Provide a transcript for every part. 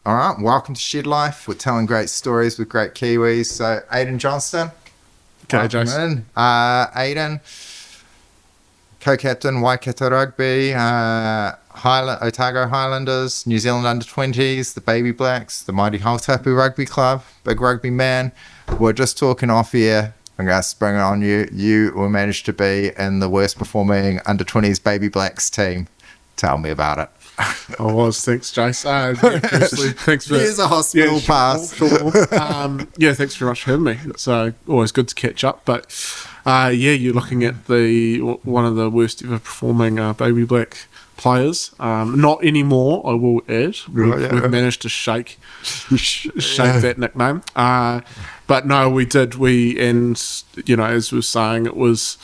All right, welcome to ShedLife. We're telling great stories with great Kiwis. So, Ayden Johnstone. Okay, Jason. Ayden, co-captain, Waikato Rugby, Otago Highlanders, New Zealand U20s, the Baby Blacks, the mighty Waikato Rugby Club, big rugby man. We're just talking off here. I'm going to spring it on you. You were managed to be in the worst performing under-20s Baby Blacks team. Tell me about it. I was. Thanks, Jason. Thanks for Here's a hospital pass. Sure. Thanks very much for having me. It's always good to catch up. But you're looking at one of the worst ever performing Baby Black players. Not anymore, I will add. We've managed to shake that nickname. But no, we did. As we were saying, it was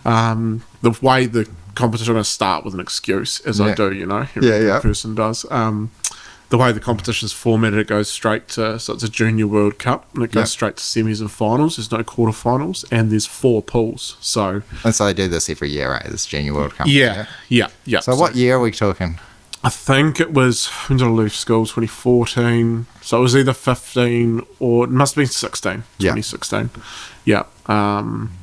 the way the competition. I'm going to start with an excuse, as I do, every person does. The way the competition is formatted, it goes straight to, so it's a Junior World Cup, and it goes straight to semis and finals. There's no quarterfinals, and there's 4 pools. So they do this every year, right? This Junior World Cup. Yeah. So what year are we talking? I think it was, when did I leave school? 2014. So it was either 15 or it must have been 16. 2016. Yeah.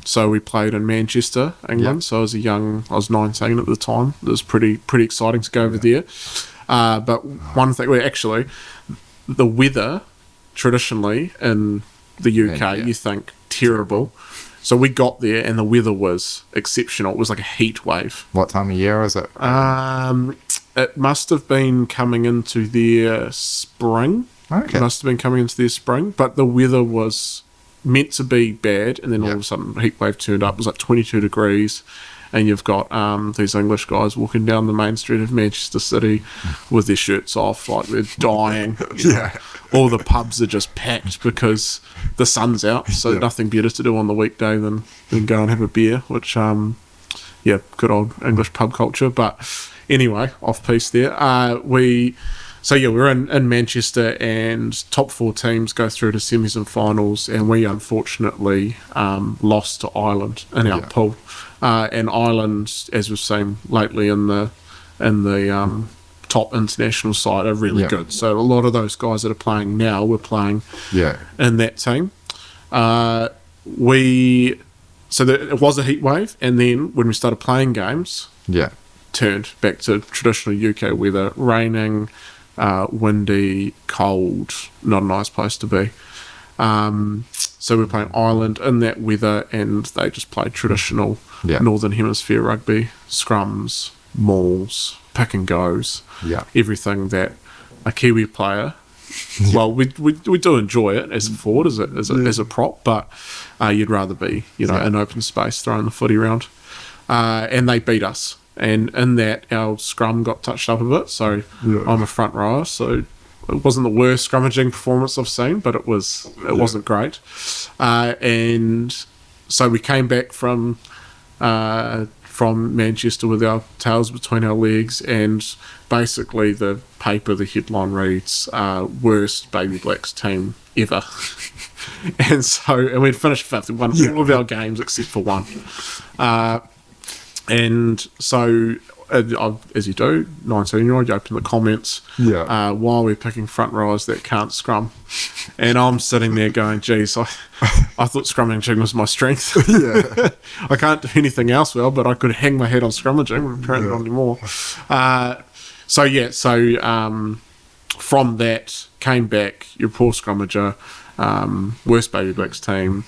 So we played in Manchester, England. So I was 19 at the time. It was pretty exciting to go over there. But one thing, the weather traditionally in the UK, you think terrible. So we got there and the weather was exceptional. It was like a heat wave. What time of year was it? It must have been coming into their spring. Okay. It must have been coming into their spring, but the weather was meant to be bad, and then all of a sudden the heat wave turned up. It was like 22 degrees, and you've got these English guys walking down the main street of Manchester City with their shirts off, like they're dying. All the pubs are just packed because the sun's out, so nothing better to do on the weekday than go and have a beer, which good old English pub culture. But anyway, off piece there. We're in Manchester, and top 4 teams go through to semis and finals, and we unfortunately lost to Ireland in our pool. And Ireland, as we've seen lately in the top international side, are really good. So a lot of those guys that are playing now were playing in that team. It was a heat wave, and then when we started playing games, turned back to traditional UK weather, raining, windy, cold, not a nice place to be. So we're playing Ireland in that weather, and they just played traditional Northern Hemisphere rugby, scrums, mauls, pick and goes, everything that a Kiwi player. Well, we do enjoy it as a forward, as a prop, but you'd rather be in open space throwing the footy around. And they beat us. And in that, our scrum got touched up a bit. So I'm a front rower, so it wasn't the worst scrummaging performance I've seen, but it wasn't great. And so we came back from Manchester with our tails between our legs, and basically the headline reads, worst Baby Blacks team ever. and we'd finished 5th. We won all of our games except for one. And so, as you do, 19-year-old, you open the comments while we're picking front rowers that can't scrum. And I'm sitting there going, geez, I thought scrummaging was my strength. I can't do anything else well, but I could hang my head on scrummaging. Apparently not anymore. From that, came back, your poor scrummager, worst Baby Blacks team.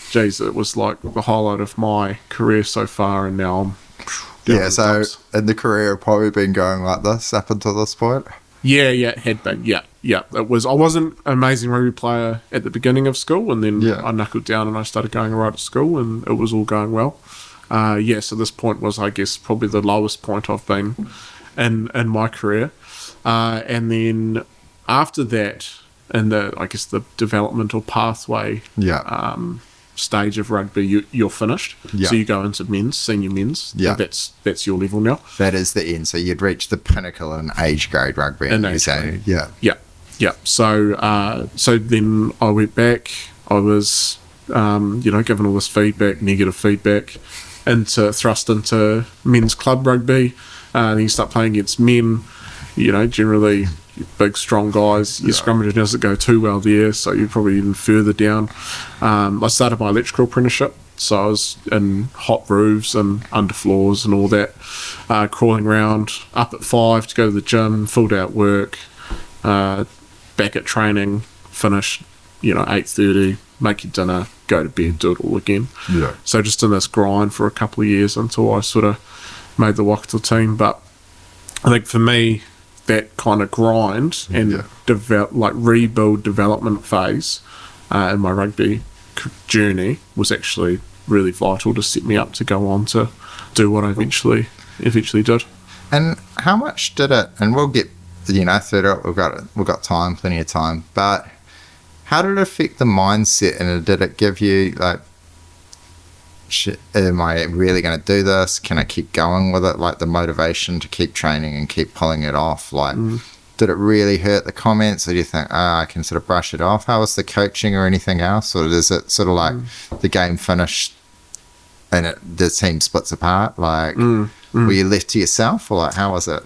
Geez, it was like the highlight of my career so far, and now I'm so in the career probably been going like this up until this point. It had been. It was. I wasn't an amazing rugby player at the beginning of school, and then I knuckled down and I started going right at school, and it was all going well. So this point was, I guess, probably the lowest point I've been in my career, and then after that, in the developmental pathway stage of rugby, you're finished. So you go into senior men's. That's your level now. That is the end. So you'd reach the pinnacle in age grade rugby. So then I went back. I was given all this negative feedback, thrust into men's club rugby. Then you start playing against men. generally big, strong guys. Your scrummaging doesn't go too well there, so you're probably even further down. I started my electrical apprenticeship, so I was in hot roofs and underfloors and all that, crawling around, up at 5 to go to the gym, full day at work, back at training, finish, 8:30, make your dinner, go to bed, do it all again. Yeah. So just in this grind for a couple of years until I sort of made the Waikato team. But I think for me, that kind of grind and rebuild development phase in my rugby journey was actually really vital to set me up to go on to do what I eventually did. And how much did it? And we'll get through it. We've got time, plenty of time. But how did it affect the mindset? And did it give you like, shit, am I really going to do this? Can I keep going with it? Like the motivation to keep training and keep pulling it off. Like, did it really hurt the comments, or do you think, I can sort of brush it off? How was the coaching or anything else? Or is it sort of like the game finished and the team splits apart? Like, were you left to yourself, or like, how was it?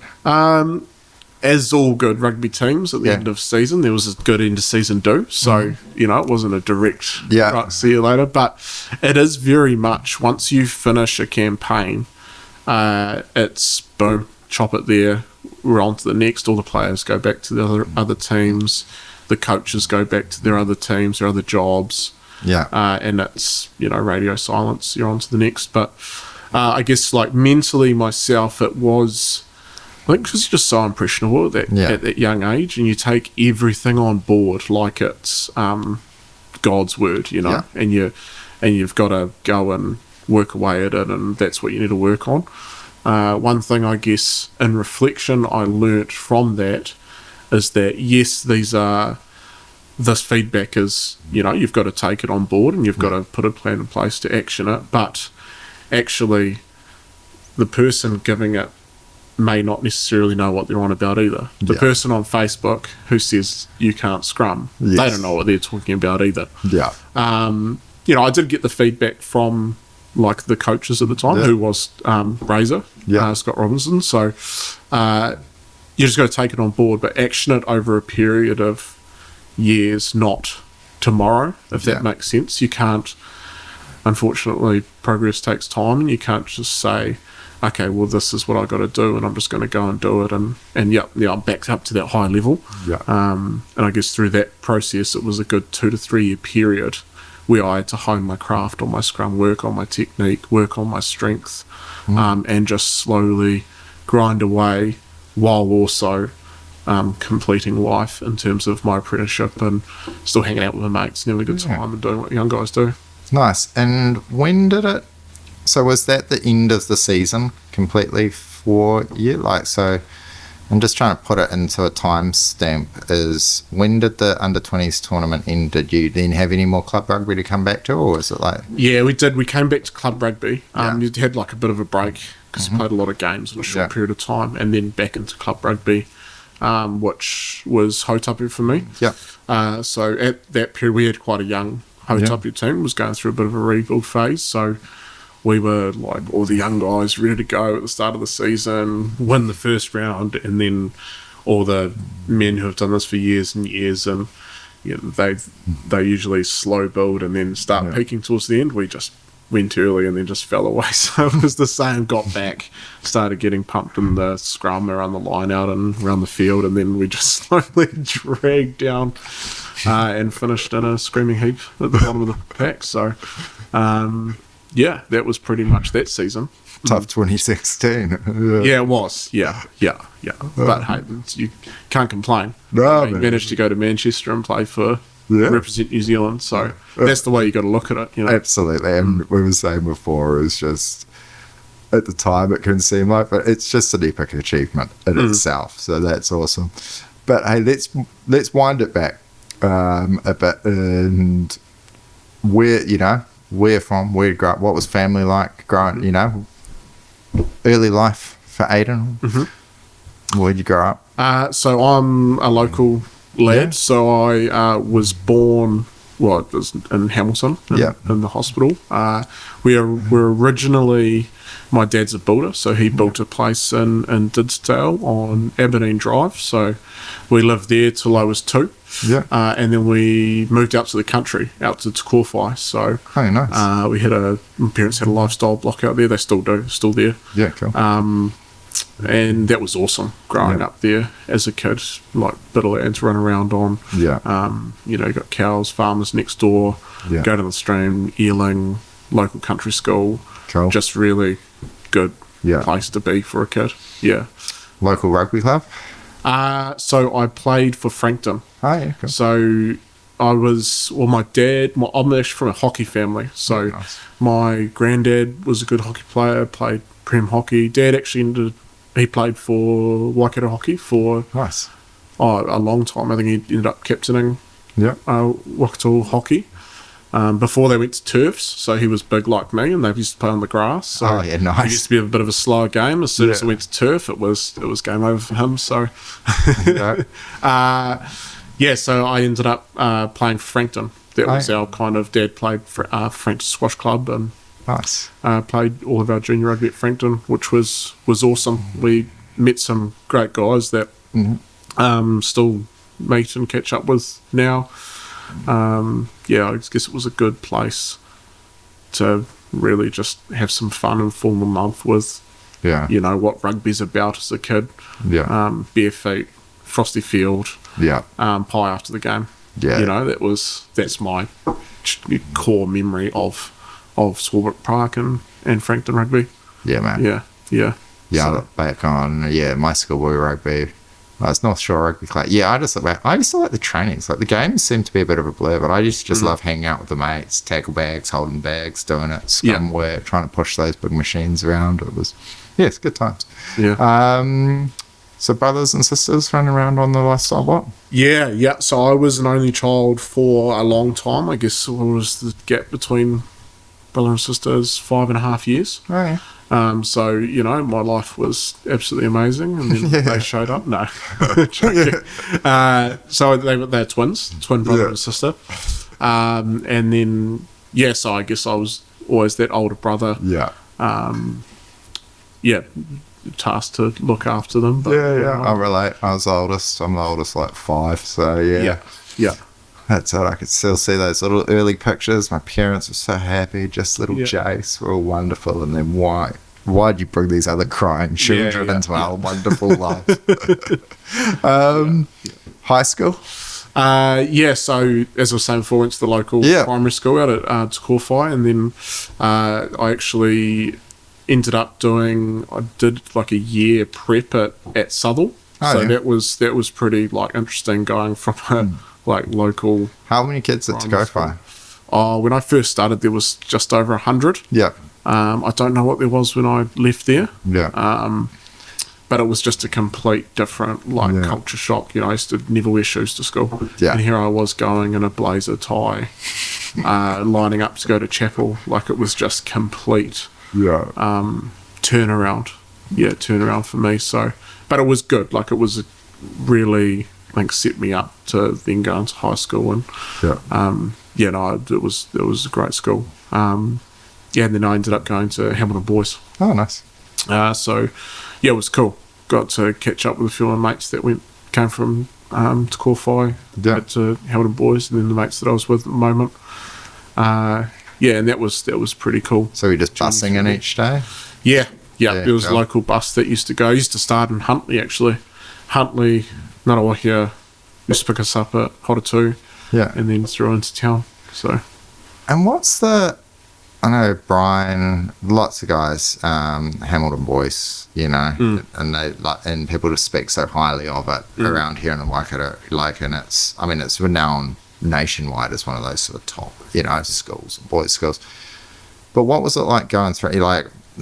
As all good rugby teams at the end of season, there was a good end of season do. So, it wasn't a direct, right, see you later. But it is very much, once you finish a campaign, it's boom, chop it there, we're on to the next. All the players go back to the other teams. The coaches go back to their other teams, their other jobs. Yeah. And it's, radio silence, you're on to the next. But I guess, like, mentally myself, it was... I think because you're just so impressionable at that young age, and you take everything on board like it's God's word, and you've got to go and work away at it, and that's what you need to work on. One thing, I guess, in reflection, I learnt from that is that yes, this feedback is, you've got to take it on board and you've got to put a plan in place to action it, but actually, the person giving it may not necessarily know what they're on about either. The person on Facebook who says you can't scrum, they don't know what they're talking about either. Yeah. I did get the feedback from like the coaches at the time, who was Razor, Scott Robinson. So you just got to take it on board, but action it over a period of years, not tomorrow, if that makes sense. You can't, unfortunately, progress takes time, and you can't just say, okay, well, this is what I got to do, and I'm just going to go and do it, and I'm back up to that high level. Yeah. And I guess through that process, it was a good 2 to 3 year period where I had to hone my craft on my scrum, work on my technique, work on my strength, and just slowly grind away while also completing life in terms of my apprenticeship and still hanging out with my mates and having a good time and doing what young guys do. Nice. And when did it... So was that the end of the season completely for you? Like, so I'm just trying to put it into a time stamp. Is when did the under-20s tournament end? Did you then have any more club rugby to come back to, or was it like... Yeah, we did. We came back to club rugby. You had like a bit of a break because you played a lot of games in a short period of time, and then back into club rugby, which was Hautapu for me. Yeah. So at that period, we had quite a young Hautapu team. Was going through a bit of a rebuild phase, so... We were like all the young guys ready to go at the start of the season, win the first round, and then all the men who have done this for years and years, and they usually slow build and then start peaking towards the end. We just went early and then just fell away. So it was the same. Got back, started getting pumped in the scrum around the line out and around the field, and then we just slowly dragged down and finished in a screaming heap at the bottom of the pack. So. That was pretty much that season. Tough 2016. Yeah, it was. Yeah. But hey, you can't complain. No, you managed to go to Manchester and play for represent New Zealand, so that's the way you got to look at it. Absolutely, and we were saying before, it was just at the time it couldn't seem like, but it's just an epic achievement in itself. So that's awesome. But hey, let's wind it back a bit, and where from, where you grew up, what was family like growing, early life for Ayden? Where'd you grow up? So I'm a local lad, so I was born, in Hamilton, in the hospital. We were originally my dad's a builder, so he built a place in Didsdale on Aberdeen Drive. So we lived there till I was 2. Yeah. And then we moved out to the country, out to Te Kōwhai. So Oh, nice. My parents had a lifestyle block out there. They still do, still there. Yeah, cool. And that was awesome growing up there as a kid, like bit of land to run around on. Yeah. You got cows, farmers next door, Yeah. go to the stream, Ealing, local country school. Cool. Just really good Yeah. place to be for a kid. Yeah. Local rugby club? So I played for Frankton. Oh, yeah, cool. So I'm actually from a hockey family. So Nice. my granddad was a good hockey player, played Prem hockey. Dad actually he played for Waikato hockey for Nice. a long time. I think he ended up captaining Yeah. Waikato hockey before they went to turfs. So he was big like me, and they used to play on the grass. So Oh, yeah, nice. it used to be a bit of a slower game. As soon as Yeah. it went to turf, it was game over for him. So Yeah. so I ended up playing for Frankton. That was Right. our kind of dad played for Frankton Squash Club, and Nice. played all of our junior rugby at Frankton, which was awesome. We met some great guys that still meet and catch up with now. I guess it was a good place to really just have some fun and fall in love with, Yeah. what rugby's about as a kid. Yeah. Bare feet, frosty field, Yeah. pie after the game. Yeah. That's my core memory of Swarbrick Park and Frankton Rugby. Yeah, man. Yeah. Yeah, I So- look back on, my schoolboy rugby. It's North Shore Rugby Club. Yeah, I just look back. I used to like the trainings. Like, the games seemed to be a bit of a blur, but I used to just love hanging out with the mates, tackle bags, holding bags, doing it, scrum work, trying to push those big machines around. It's good times. Yeah. So brothers and sisters running around on the lifestyle what? Yeah. So I was an only child for a long time. I guess what was the gap between brother and sisters? 5.5 years. Oh, yeah. So my life was absolutely amazing, and then they showed up. No, joking. So they're twins, twin brother and sister, and then so I guess I was always that older brother. Yeah. Tasked to look after them. But, I relate. I was the oldest. I'm the oldest, like 5. So yeah. That's it. I could still see those little early pictures. My parents were so happy. Just little Jace were all wonderful. And then why'd you bring these other crying children into our wonderful life? High school? So as I was saying before, I went to the local primary school out at Te Kōwhai, and then I actually ended up I did like a year prep at Southall. That was pretty like interesting, going from a like local. How many kids at Te Kōwhai? When I first started, there was just over 100. Yeah. I don't know what there was when I left there. Yeah. But it was just a complete different culture shock. I used to never wear shoes to school. Yeah. And here I was going in a blazer tie, lining up to go to chapel. Like, it was just complete turnaround. Yeah, turnaround for me. So, but it was good. Like, it was really, I think, set me up to then go into high school, and it was a great school. And then I ended up going to Hamilton Boys. Oh, nice. It was cool. Got to catch up with a few of my mates that came from Te Kōwhai to Hamilton Boys, and then the mates that I was with at the moment. And that was pretty cool. So you're just bussing in each day? Yeah. There was a local bus that used to go. I used to start in Huntly, actually. Huntly, Ngarawahia, used to pick us up at Hotatū, and then through into town. So. And I know Brian, lots of guys, Hamilton Boys, and people just speak so highly of it around here in the Waikato, and it's renowned nationwide as one of those sort of top, schools, boys' schools. But what was it like going through,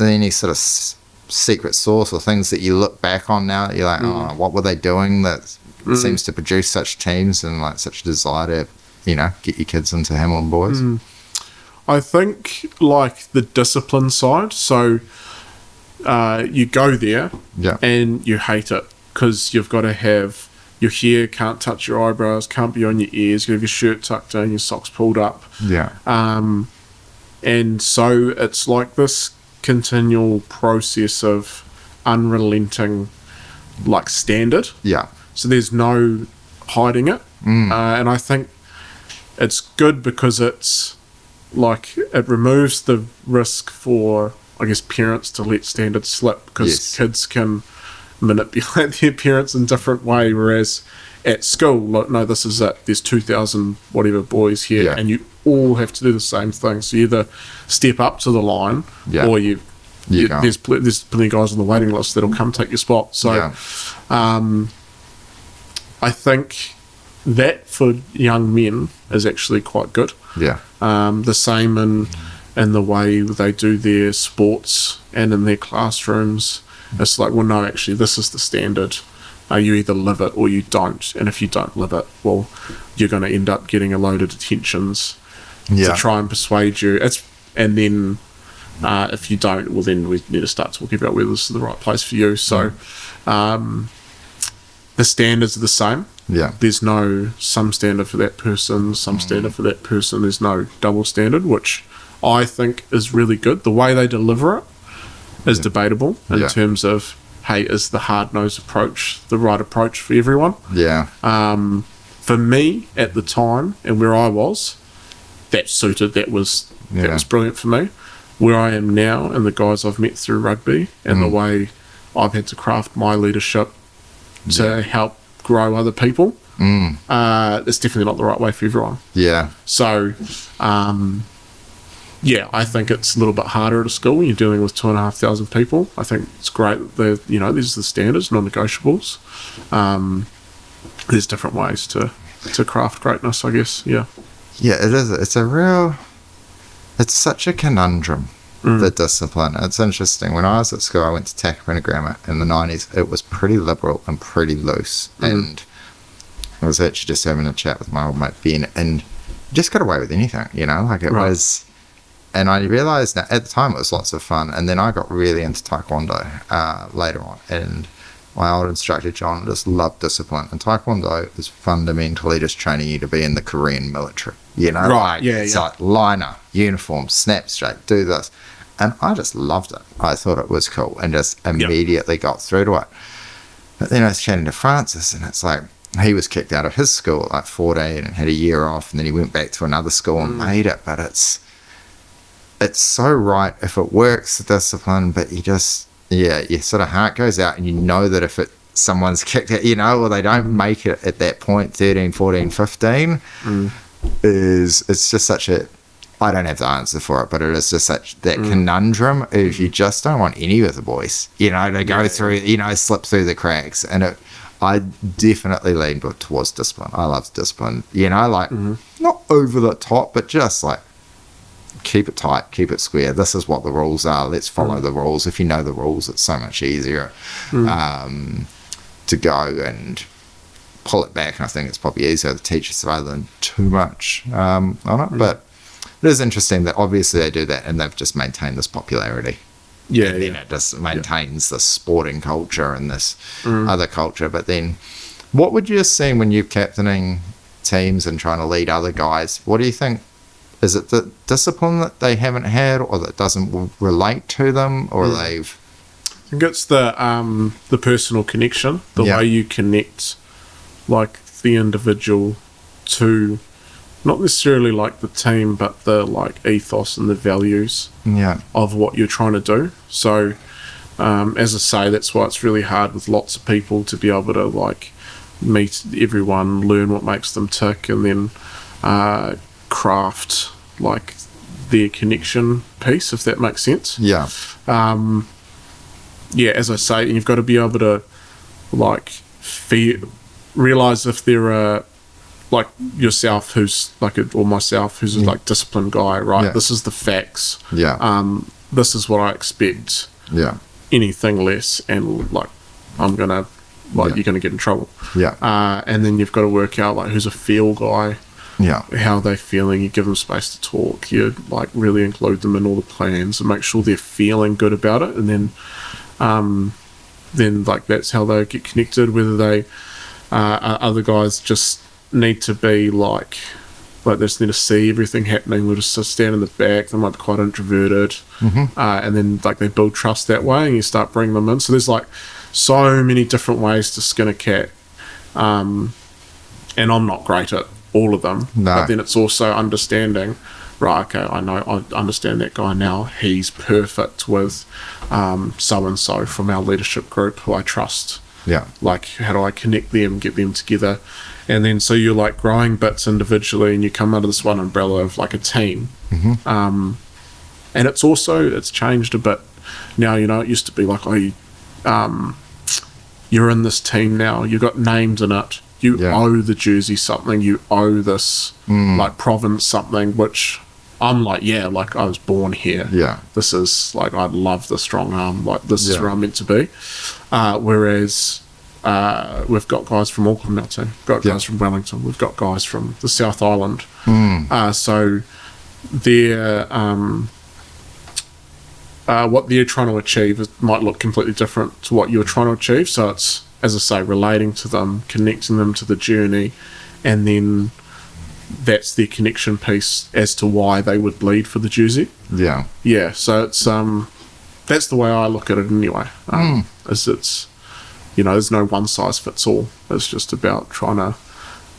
any sort of secret sauce or things that you look back on now that you're like, oh, what were they doing that seems to produce such teams and like such a desire to, get your kids into Hamilton Boys? I think, like, the discipline side. So you go there and you hate it because you've got to have your hair can't touch your eyebrows, can't be on your ears, you have your shirt tucked in, your socks pulled up. Yeah. And so it's like this continual process of unrelenting, like, standard. Yeah. So there's no hiding it. And I think it's good because it's like it removes the risk for, I guess, parents to let standards slip, because kids can manipulate their parents in different way, whereas at school, like, no, this is it. There's 2,000 whatever boys here, and you all have to do the same thing. So you either step up to the line, or there's plenty of guys on the waiting list that'll come take your spot. So I think that for young men is actually quite good. Yeah. The same in the way they do their sports and in their classrooms. It's like, well, no, actually, this is the standard. You either live it or you don't. And if you don't live it, well, you're going to end up getting a load of detentions to try and persuade you. And then if you don't, well, then we need to start talking about whether this is the right place for you. So the standards are the same. Yeah. There's no some standard for that person, some standard for that person. There's no double standard, which I think is really good. The way they deliver it is debatable in terms of, hey, is the hard-nosed approach the right approach for everyone? Yeah. For me, at the time, and where I was, that suited, that was brilliant for me. Where I am now, and the guys I've met through rugby, and the way I've had to craft my leadership to help grow other people, it's definitely not the right way for everyone. Yeah. So, I think it's a little bit harder at a school when you're dealing with 2,500 people. I think it's great that these are the standards, non-negotiables. There's different ways to craft greatness, I guess. Yeah. Yeah, it is. It's such a conundrum, the discipline. It's interesting. When I was at school, I went to Takapuna Grammar in the 90s. It was pretty liberal and pretty loose. And I was actually just having a chat with my old mate Ben, and you just got away with anything, like it was. And I realised that at the time it was lots of fun. And then I got really into Taekwondo later on. And my old instructor, John, just loved discipline. And Taekwondo is fundamentally just training you to be in the Korean military. It's like liner, uniform, snap straight, do this. And I just loved it. I thought it was cool and just immediately got through to it. But then I was chatting to Francis, and it's like, he was kicked out of his school at like 14 and had a year off. And then he went back to another school and made it. But it's so right if it works, the discipline, but you just, your sort of heart goes out, and that if someone's kicked it, or they don't make it at that point, 13, 14, 15, it's just such a, I don't have the answer for it, but it is just such that conundrum is you just don't want any of the boys, to go through, slip through the cracks. And I definitely lean towards discipline. I love discipline, not over the top, but just like, keep it tight, keep it square. This is what the rules are. Let's follow the rules. If you know the rules, it's so much easier to go and pull it back. And I think it's probably easier to teach us rather than too much on it. But it is interesting that obviously they do that, and they've just maintained this popularity. And then it just maintains this sporting culture and this other culture. But then what would you have seen when you're captaining teams and trying to lead other guys? What do you think? Is it the discipline that they haven't had, or that doesn't relate to them, or they've... I think it's the personal connection, the way you connect, like, the individual to not necessarily like the team, but the like ethos and the values of what you're trying to do. So, as I say, that's why it's really hard with lots of people to be able to like meet everyone, learn what makes them tick, and then craft like their connection piece, if that makes sense. As I say, you've got to be able to like realize if there are like yourself who's like or myself who's a like disciplined guy, right? This is the facts. This is what I expect. Anything less, and like I'm gonna you're gonna get in trouble. And then you've got to work out like who's a feel guy. How they're feeling. You give them space to talk. You like really include them in all the plans and make sure they're feeling good about it. And then like that's how they get connected. Whether they other guys just need to be like Like they just need to see everything happening. They'll just stand in the back. They might be quite introverted, and then like they build trust that way, and you start bringing them in. So there's like so many different ways to skin a cat, and I'm not great at all of them. No. But then it's also understanding. Right, okay, I understand that guy now. He's perfect with so-and-so from our leadership group who I trust. Yeah. Like, how do I connect them, get them together? And then so you're like growing bits individually and you come under this one umbrella of like a team. And it's changed a bit. Now, you know, it used to be like, you're in this team now. You've got names in it. You owe the jersey something. You owe this like province something, which I'm like, yeah, like I was born here. Yeah. This is like, I love the strong arm. Like this is where I'm meant to be. Whereas we've got guys from Auckland now too. We've got guys from Wellington. We've got guys from the South Island. So they're what they're trying to achieve might look completely different to what you're trying to achieve. So it's, as I say, relating to them, connecting them to the journey, and then that's their connection piece as to why they would bleed for the jersey. Yeah. Yeah, so it's that's the way I look at it anyway. Is it's, you know, there's no one size fits all. It's just about trying to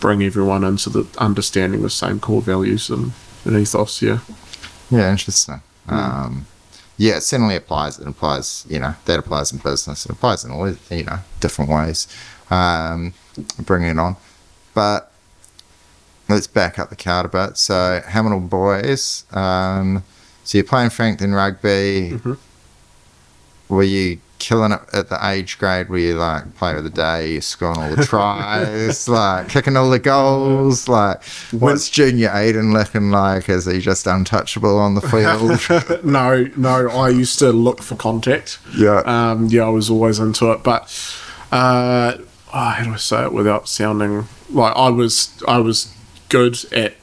bring everyone into the understanding the same core values and ethos. Yeah. Yeah, interesting. Yeah, it certainly applies. It applies, you know, that applies in business. It applies in all, you know, different ways. Bringing it on. But let's back up the card a bit. So, Hamilton boys. So, you're playing Frankton Rugby. Were you killing it at the age grade? Were you like player of the day? You scoring all the tries, like kicking all the goals? Like, what's junior Ayden looking like? Is he just untouchable on the field? No. I used to look for contact. Yeah. I was always into it, but how do I say it without sounding like I was good at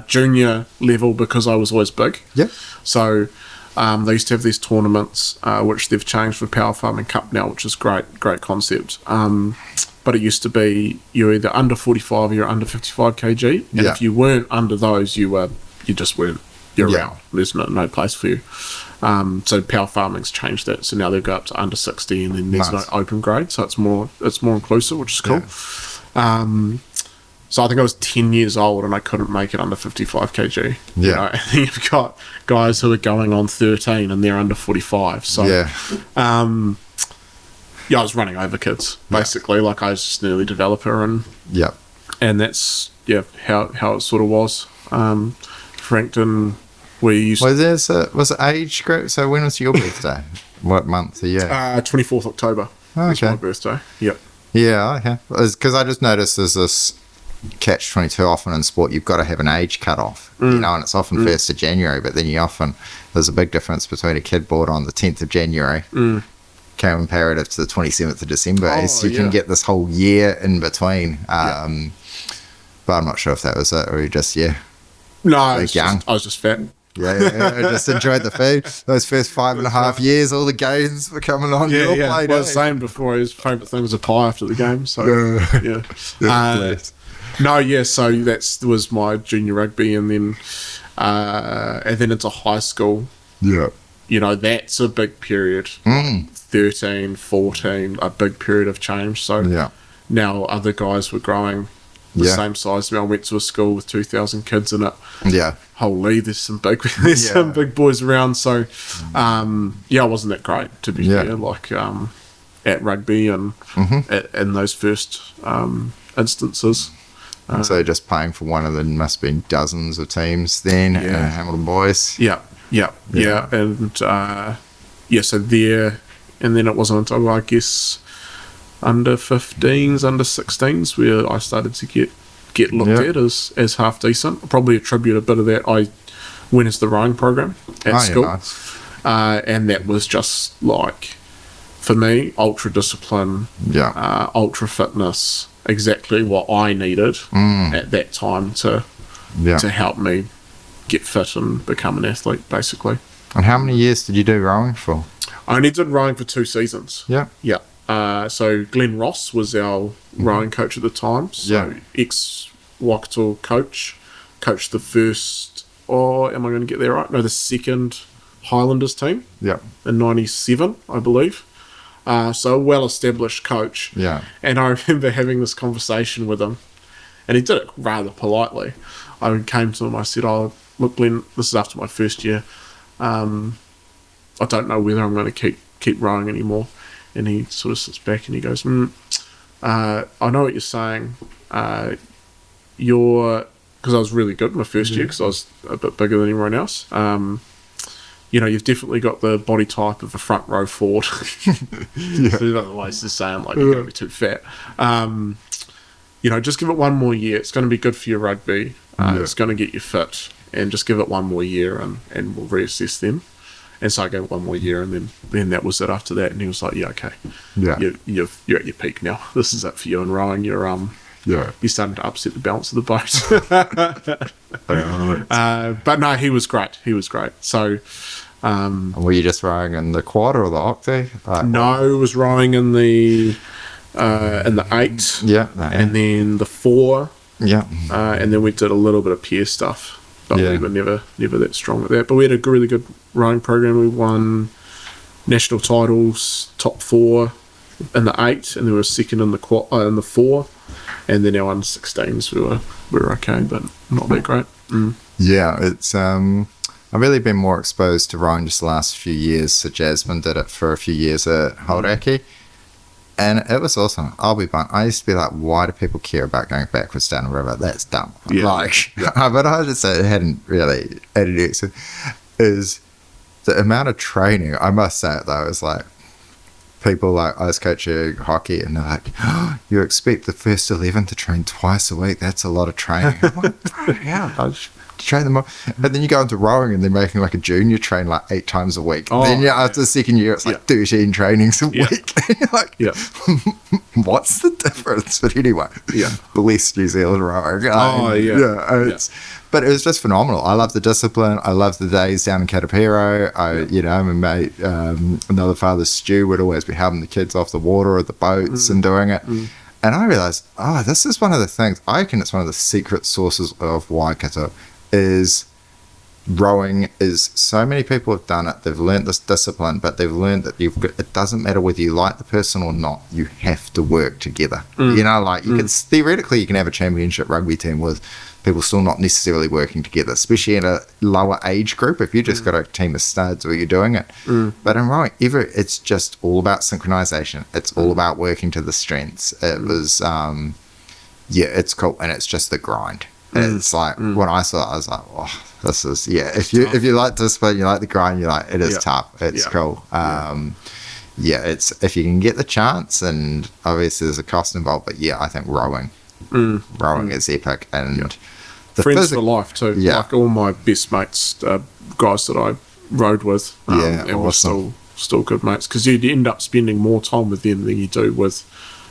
junior level because I was always big. Yeah. So they used to have these tournaments, which they've changed for Power Farming Cup now, which is great concept. But it used to be you're either under 45 or you're under 55 kg, and if you weren't under those, you just weren't. You're out. There's no place for you. So Power Farming's changed that, so now they've got up to under 60, and then there's no open grade, so it's more inclusive, which is cool. So I think I was 10 years old and I couldn't make it under 55 kg. Yeah. You know? And then you've got guys who are going on 13 and they're under 45. So, I was running over kids, basically. Like I was just an early developer, and that's how it sort of was. Frankton, we used was it age group? So when was your birthday? What month? 24th October. Was my birthday. Yep. Yeah, okay. Because I just noticed there's this catch-22 often in sport. You've got to have an age cut-off, you know, and it's often 1st of January, but then there's a big difference between a kid born on the 10th of January comparative to the 27th of December. You can get this whole year in between. But I'm not sure if that was it, or you just, No, I was just fat. I just enjoyed the food. Those first 5.5 years, all the games were coming on. Well, I was saying before, his favourite thing was a pie after the game. So, so that was my junior rugby, and then into high school. Yeah. You know, that's a big period. 13, 14, a big period of change. So now other guys were growing the same size. I went to a school with 2,000 kids in it. Yeah. Holy, there's some big boys around. So, I wasn't that great, to be fair, like at rugby and in those first instances. So just playing for one of the must have been dozens of teams then, Hamilton boys. And so there, and then it wasn't until I guess under 15s, under 16s where I started to get looked at as half decent. I'll probably attribute a bit of that. I went as the rowing program at school, and that was just like, for me, ultra discipline, ultra fitness, exactly what I needed at that time to help me get fit and become an athlete, basically. And how many years did you do rowing for? I only did rowing for 2 seasons. So Glenn Ross was our rowing coach at the time, so ex-Waikato coach. coached the first, am I going to get that right? No, the second Highlanders team Yeah. in 97, I believe. So a well-established coach. Yeah. And I remember having this conversation with him, and he did it rather politely. I came to him, I said, "Oh, look, Glenn, this is after my first year. I don't know whether I'm going to keep rowing anymore." And he sort of sits back and he goes, "I know what you're saying. Because I was really good my first year because I was a bit bigger than everyone else. You've definitely got the body type of a front row forward." Yeah. So otherwise, just saying like you're going to be too fat. Just give it one more year. It's going to be good for your rugby. It's going to get you fit, and just give it one more year, and we'll reassess then. And so I gave it one more year, and then that was it after that. And he was like, "Yeah, okay, Yeah. you're at your peak now. This is it for you in rowing. You're starting to upset the balance of the boat." But no, he was great. So, Were you just rowing in the quad or the octi? no, was rowing in the 8, Yeah. and then the 4, Yeah. and then we did a little bit of peer stuff, but Yeah. we were never that strong at that. But we had a really good rowing program. We won national titles, top 4 in the 8, and then we were second in the quad, in the 4, and then our under-16s we were okay, but not that great. Yeah, it's I've really been more exposed to rowing just the last few years. So Jasmine did it for a few years at Hauraki, and it was awesome. I'll be blunt. I used to be like, why do people care about going backwards down a river? That's dumb. Yeah. But I just hadn't really added it. Is the amount of training, I must say it though, is like, people like, I was coaching hockey and they're like, "Oh, you expect the first 11 to train twice a week? That's a lot of training." I'm like, "Yeah, I just train them all." And then you go into rowing and they're making like a junior train like 8 times a week. Oh, Then after the second year, it's like 13 trainings a week. And you're like, what's the difference? But anyway, bless New Zealand rowing. But it was just phenomenal. I love the discipline. I love the days down in Katapiro. My mate, another father, Stu, would always be helping the kids off the water or the boats and doing it. And I realised, this is one of the things, I reckon it's one of the secret sources of Waikato, is rowing is so many people have done it. They've learnt this discipline, but they've learned that it doesn't matter whether you like the person or not. You have to work together. You can theoretically you can have a championship rugby team with people still not necessarily working together, especially in a lower age group. If you just got a team of studs where you're doing it, but in rowing, it's just all about synchronization. It's all about working to the strengths. It was, it's cool, and it's just the grind. It's like when I saw it, I was like, "Oh, this is If you like discipline, you like the grind, you're like, it is tough. It's cool. It's if you can get the chance, and obviously there's a cost involved, but I think rowing is epic, and the friends for life too. Yeah. Like all my best mates, guys that I rode with, and awesome. we're still good mates because you end up spending more time with them than you do with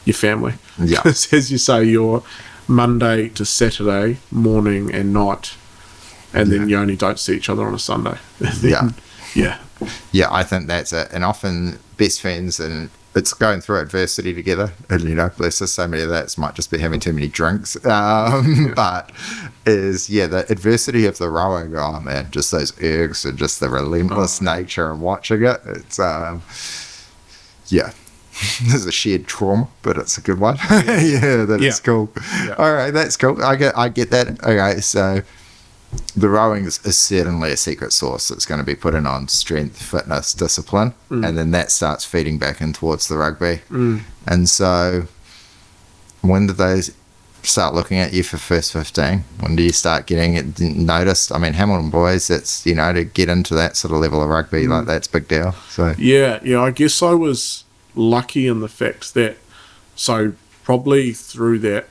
your family. Yeah, because as you say, you're Monday to Saturday morning and night, and then you only don't see each other on a Sunday. I think that's it. And often best friends, and it's going through adversity together. And bless us, so many of that might just be having too many drinks. But is the adversity of the rowing. Oh man, just those ergs and just the relentless nature and watching it. It's there's a shared trauma, but it's a good one. It's cool. All right, that's cool. I get that. Okay, so the rowing is certainly a secret source that's going to be put in on strength, fitness, discipline, and then that starts feeding back in towards the rugby. And so when do they start looking at you for first 15? When do you start getting it noticed? I mean, Hamilton boys, it's to get into that sort of level of rugby, like that's a big deal. So I guess I was lucky in the fact that, so probably through that,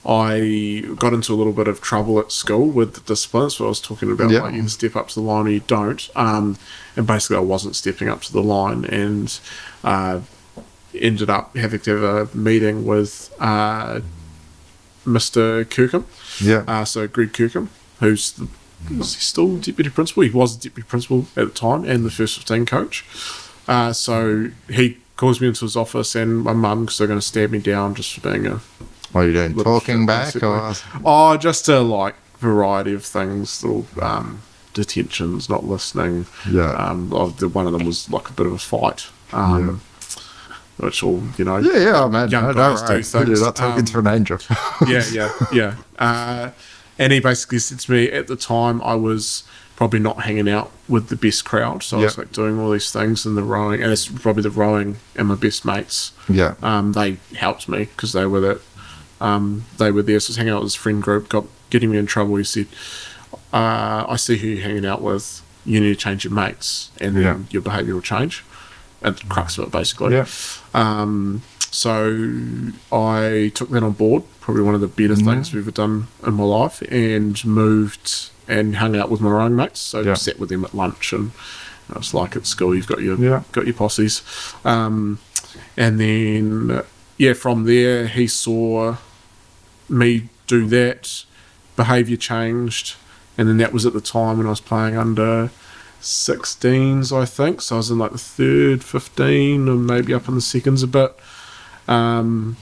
I got into a little bit of trouble at school with the disciplines. So I was talking about like you can step up to the line or you don't, and basically I wasn't stepping up to the line, and ended up having to have a meeting with Mr. Kirkham. So Greg Kirkham, who's is he still deputy principal? He was the deputy principal at the time and the first 15 coach. So he calls me into his office, and my mum, because they're going to stab me down just for being a What are you doing? Little Talking shit, back basically. or? Oh, just a variety of things, little detentions, not listening. Yeah. One of them was like a bit of a fight. Which all, Yeah, man. young No, guys don't do worry. things. You're not talking to an angel. Yeah. And he basically said to me, at the time I was probably not hanging out with the best crowd, so I was like doing all these things in the rowing, and it's probably the rowing and my best mates. Yeah. They helped me because they were there. So I was hanging out with this friend group, getting me in trouble. He said, I see who you're hanging out with, you need to change your mates, and then your behaviour will change. At the crux of it, basically. Yeah. So I took that on board, probably one of the better things I've ever done in my life, and moved and hung out with my rowing mates. So sat with them at lunch, and it's like at school, you've got your posses. And then, from there, he saw me do that, behaviour changed, and then that was at the time when I was playing under 16s, I think. So I was in like the third, 15, and maybe up in the seconds a bit. And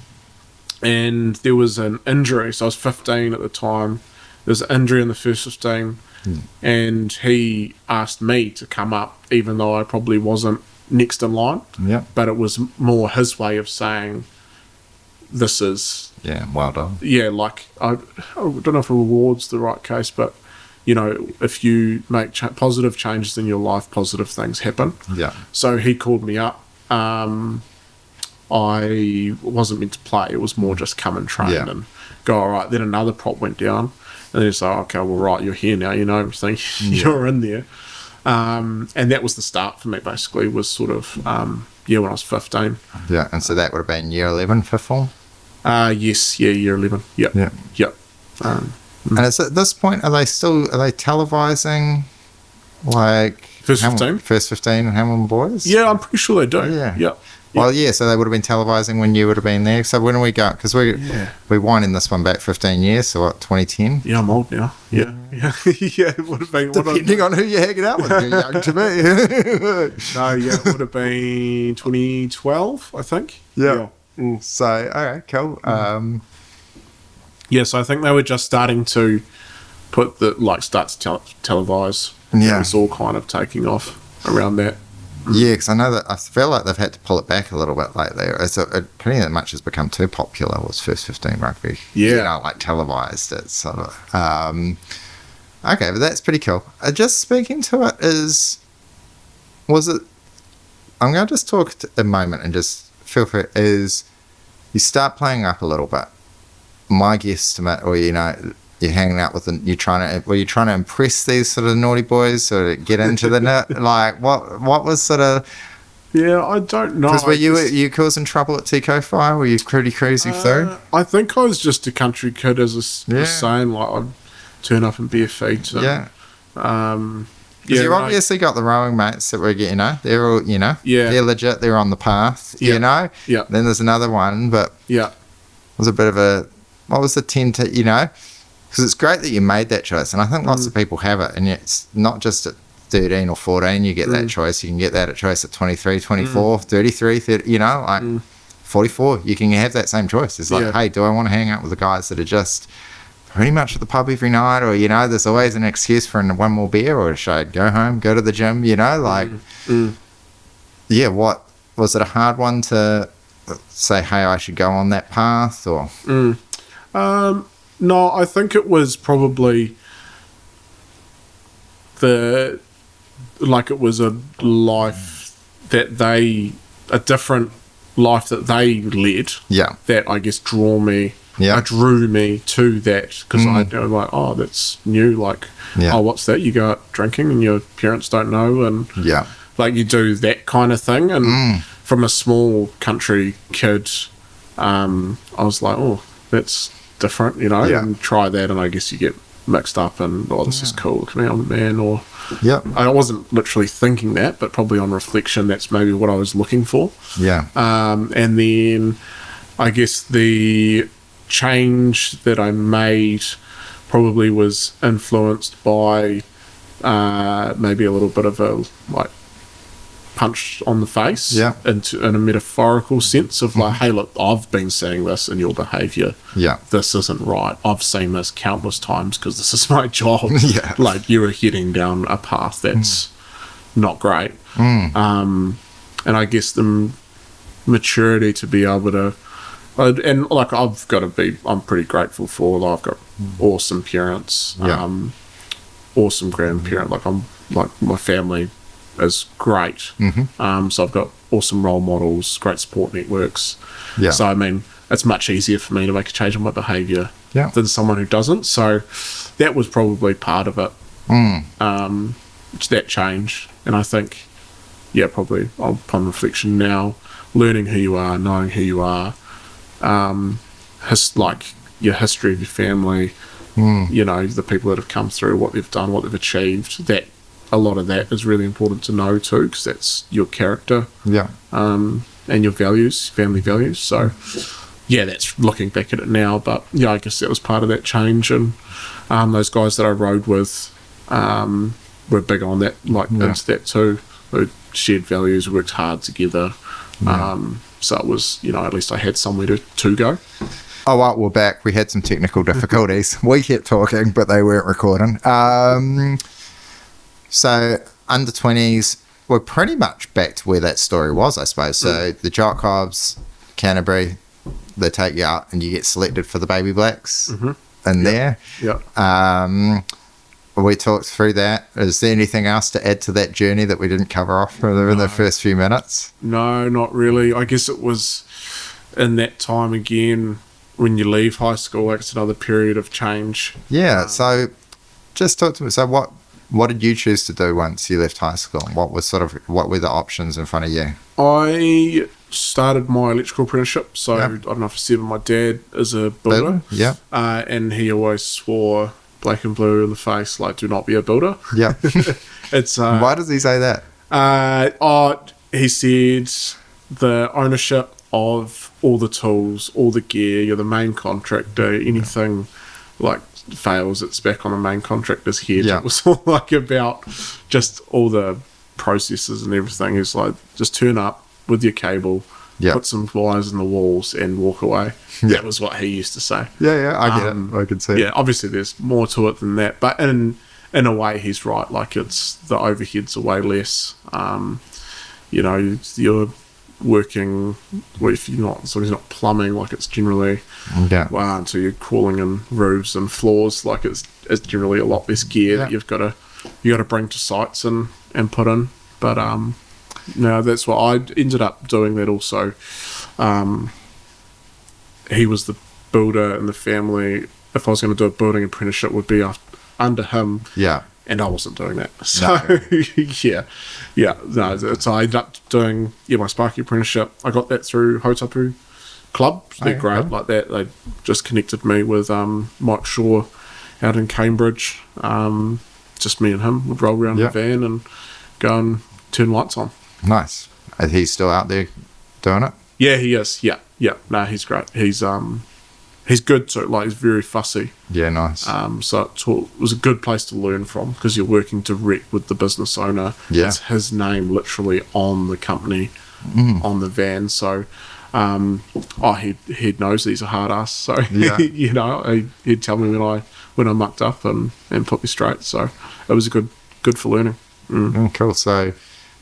there was an injury. So I was 15 at the time. There was an injury in the first 15, and he asked me to come up, even though I probably wasn't next in line. Yeah. But it was more his way of saying, this is... Yeah, well done. Yeah, like, I don't know if a reward's the right case, but, if you make positive changes in your life, positive things happen. Yeah. So he called me up. I wasn't meant to play. It was more just come and train and go, all right. Then another prop went down. And then it's like, okay, well, right, you're here now. You know everything. You're in there. And that was the start for me, basically, was sort of, when I was 15. Yeah, and so that would have been year 11 for form? Yes, year 11. Yep. Yeah. Yep. And is at this point, are they televising, like... First 15? First 15 and Hamilton boys? Yeah, I'm pretty sure they do. Yeah. Yep. Well, so they would have been televising when you would have been there. So when are we going? Because we winding this one back 15 years, so what, 2010? Yeah, I'm old now. Yeah. It would have been... Depending on who you're hanging out with, you're young to me. It would have been 2012, I think. Yeah. So, okay, cool. So I think they were just starting to start to televise. Yeah. It was all kind of taking off around that. Yeah, because I know that I feel like they've had to pull it back a little bit lately. It pretty much has become too popular, was First 15 rugby. Yeah. Like televised it sort of. Okay, but that's pretty cool. Just speaking to it I'm going to just talk a moment and just feel free, you start playing up a little bit. My guesstimate, or you're hanging out with you're trying to impress these sort of naughty boys or get into the net. Like what was sort of? Yeah, I don't know. Because were you causing trouble at Tico Fire? Were you pretty crazy through? I think I was just a country kid, as I was saying. Like I'd turn up in bare feet. And, Because you've obviously got the rowing mates that were, they're all, they're legit. They're on the path, Yeah. Then there's another one, but it was a bit of what was the 10 to, because it's great that you made that choice. And I think lots of people have it. And it's not just at 13 or 14 you get that choice. You can get that choice at 23, 24, 33, 30, 44. You can have that same choice. It's like, hey, do I want to hang out with the guys that are just pretty much at the pub every night, or there's always an excuse for one more beer, or should I go home, go to the gym, what was it, a hard one to say, hey, I should go on that path, or no, I think it was probably it was a life a different life that they led, that I guess drew me to that, because I was like, oh, that's new, oh, what's that? You go out drinking and your parents don't know, and you do that kind of thing. And from a small country kid, I was like, oh, that's different, and try that, and I guess you get mixed up and, oh, this is cool, come on, man, or I wasn't literally thinking that, but probably on reflection that's maybe what I was looking for. And then I guess the change that I made probably was influenced by maybe a little bit of a punched on the face Yeah. in a metaphorical sense of like, hey, look, I've been seeing this in your behaviour. Yeah. This isn't right. I've seen this countless times because this is my job. Yeah. Like, you are heading down a path that's not great. And I guess the maturity to be able to, and like I'm pretty grateful for, like, I've got awesome parents, Yeah. awesome grandparent. Like my family is great. So I've got awesome role models, great support networks. Yeah. So I mean, it's much easier for me to make a change in my behaviour Yeah. than someone who doesn't. So that was probably part of it. That change, and I think, yeah, probably upon reflection now, learning who you are, knowing who you are, like your history of your family, you know, the people that have come through, what they've done, what they've achieved, that a lot of that is really important to know too, because that's your character, Yeah. and your values, family values. So yeah, that's looking back at it now, but yeah, I guess that was part of that change. And those guys that I rode with were big on that, like into that too. We shared values, worked hard together. So it was, you know, at least I had somewhere to go. Oh, well, we're back. We had some technical difficulties. We kept talking, but they weren't recording. So under 20s, we're pretty much back to where that story was, I suppose. So the Jock Hobbs, Canterbury, they take you out and you get selected for the Baby Blacks in there. Yeah. We talked through that. Is there anything else to add to that journey that we didn't cover off in the first few minutes? No, not really. I guess it was in that time again, when you leave high school, like, it's another period of change. Yeah, so just talk to me. So what did you choose to do once you left high school? What were the options in front of you? I started my electrical apprenticeship. So I don't know if I said, but my dad is a builder. Yeah. And he always swore black and blue in the face, like, do not be a builder. Yeah. It's Why does he say that? He said the ownership of all the tools, all the gear, you're the main contractor, anything like fails, it's back on the main contractor's head. Yeah. It was all like about just all the processes and everything. It's like, just turn up with your cable, put some wires in the walls and walk away. That was what he used to say. Yeah, I get it. I can see it. Yeah, obviously there's more to it than that, but in a way he's right. Like, it's the overheads are way less. You know, you're working, well, if you're not, so he's not plumbing, like, it's generally so you're crawling in roofs and floors, like, it's generally a lot less gear that you got to bring to sites and put in. But no, that's what I ended up doing. That also, he was the builder in the family. If I was going to do a building apprenticeship, would be under him. Yeah. And I wasn't doing that. So, so I ended up doing, my Sparky apprenticeship. I got that through Hotapu Club. They're great like that. They just connected me with Mike Shaw out in Cambridge. Just me and him would roll around in the van and go and turn lights on. Nice. Is he still out there doing it? Yeah, he is. Yeah. No, he's great. He's good too. Like, he's very fussy. Yeah, nice. So it was a good place to learn from, because you're working direct with the business owner. Yeah. It's his name literally on the company, on the van. So, he knows he's a hard ass. So, you know, he'd tell me when I mucked up and put me straight. So it was good for learning. Cool. So,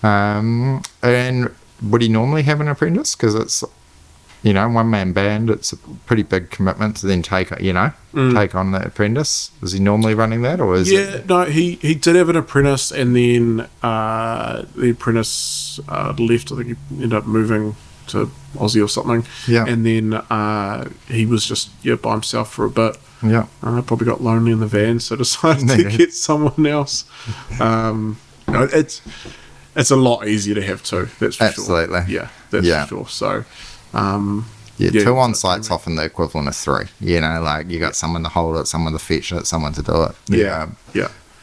and would he normally have an apprentice? Because it's, you know, one-man band, it's a pretty big commitment to then take on the apprentice. Is he normally running that, or is it? No, he did have an apprentice, and then the apprentice left. I think he ended up moving to Aussie or something. Yeah. And then he was just by himself for a bit. Yeah. Probably got lonely in the van, so decided to get someone else. It's a lot easier to have two. That's for Absolutely. Sure. Yeah, that's for sure. So. Two on site's often the equivalent of three. You know, like, you got someone to hold it, someone to fetch it, someone to do it. Yeah.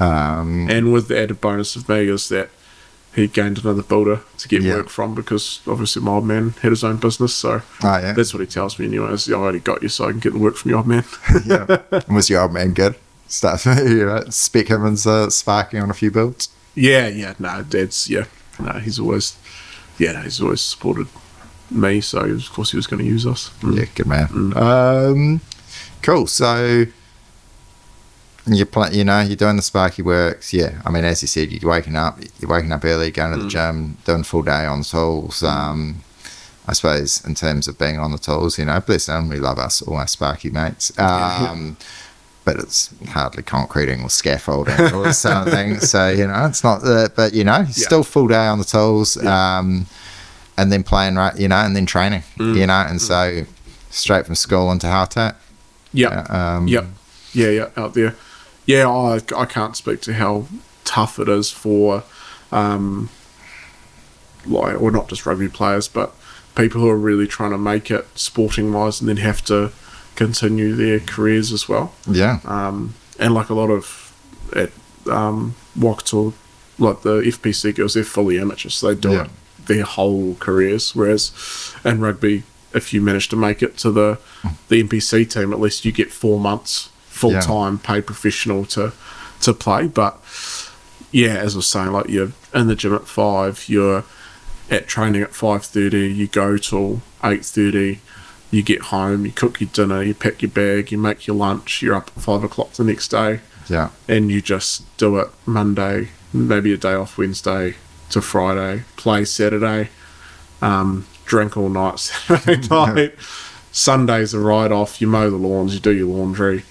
And with the added bonus of me is that he gained another builder to get work from, because obviously my old man had his own business. So that's what he tells me anyway. Is, I already got you, so I can get the work from your old man. Was your old man good? Stuff, spec him and sparking on a few builds. Yeah. No, Dad's No, he's always supported me, so of course he was going to use us. Yeah, good man. Cool. So you're doing the Sparky works. Yeah, I mean, as you said, you're waking up early, going to the gym, doing full day on tools. I suppose in terms of being on the tools, bless them, we love all our Sparky mates. But it's hardly concreting or scaffolding or something. So, it's not that, but, still full day on the tools, and then playing, right, and then training, and so straight from school into Hautap. Out there. Yeah, I can't speak to how tough it is for, or not just rugby players, but people who are really trying to make it sporting-wise and then have to continue their careers as well. Yeah. And like a lot of at Waikato, like the FPC girls, they're fully amateurs, so they do it their whole careers. Whereas in rugby, if you manage to make it to the NPC team, at least you get 4 months full-time paid professional to play. But yeah, as I was saying, like you're in the gym at 5, you're at training at 5:30, you go till 8:30, you get home, you cook your dinner, you pack your bag, you make your lunch, you're up at 5 o'clock the next day, and you just do it Monday, maybe a day off Wednesday to Friday, play Saturday, drink all night Saturday night, Sunday's a write-off, you mow the lawns, you do your laundry,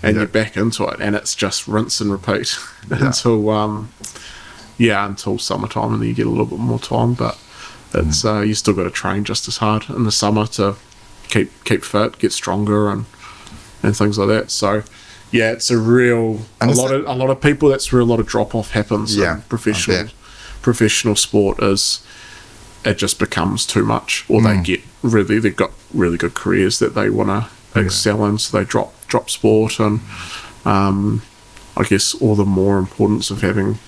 and you're back into it, and it's just rinse and repeat until summertime, and then you get a little bit more time, but it's you still got to train just as hard in the summer to keep fit, get stronger, and things like that. So yeah, it's a lot of people, that's where a lot of drop off happens in professional sport, is it just becomes too much, or they've got really good careers that they want to excel in, so they drop sport, and I guess all the more importance of having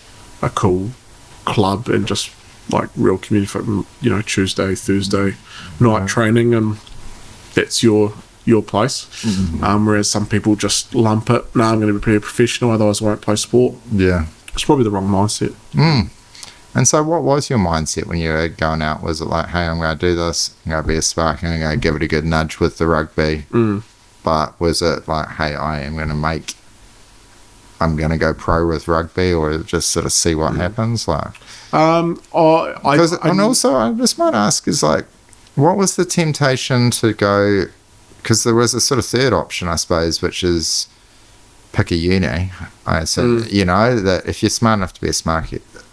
a cool club and just like real community, Tuesday, Thursday night training, and that's your place. Whereas some people just lump it, I'm going to be a professional, otherwise I won't play sport. Yeah, it's probably the wrong mindset. And so what was your mindset when you were going out? Was it like, hey, I'm going to do this, I'm going to be a Spark, I'm going to give it a good nudge with the rugby? But was it like, hey, I'm going to go pro with rugby, or just sort of see what happens? Like, and also I just might ask is like, what was the temptation to go? Because there was a sort of third option, I suppose, which is pick a uni. That if you're smart enough to be a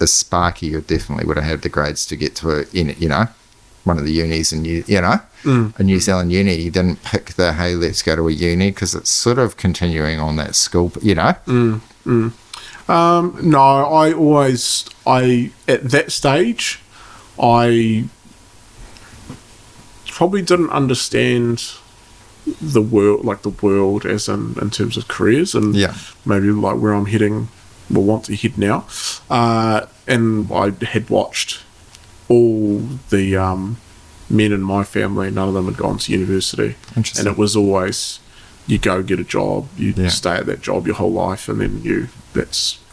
Sparky, you definitely would have had the grades to get to one of the unis, and a New Zealand uni. You didn't pick the, hey, let's go to a uni, because it's sort of continuing on that school, No, I at that stage, I probably didn't understand the world as in terms of careers, and maybe like where I'm heading, want to head now. And I had watched all the men in my family, none of them had gone to university, and it was always you go get a job, you stay at that job your whole life, and then you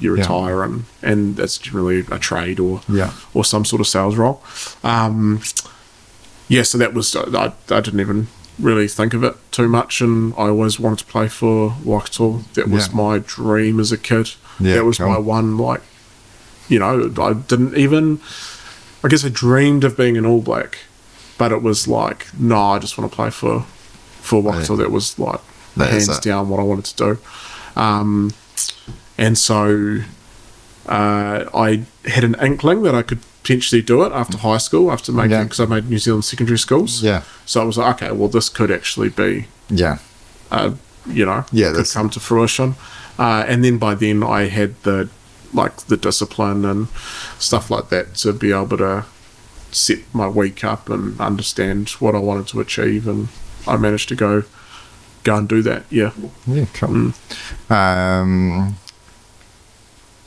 retire, and that's generally a trade or some sort of sales role. So that was I didn't even really think of it too much, and I always wanted to play for Waikato. That was my dream as a kid. That was my one, I didn't even, I guess I dreamed of being an All Black, but it was like, no, I just want to play for Waikato. That was like hands down what I wanted to do. And so I had an inkling that I could potentially do it after high school, because I made New Zealand secondary schools. So I was like, okay, well, this could actually be, could come to fruition. And then by then I had the discipline and stuff like that to be able to set my week up and understand what I wanted to achieve, and I managed to go and do that. Cool.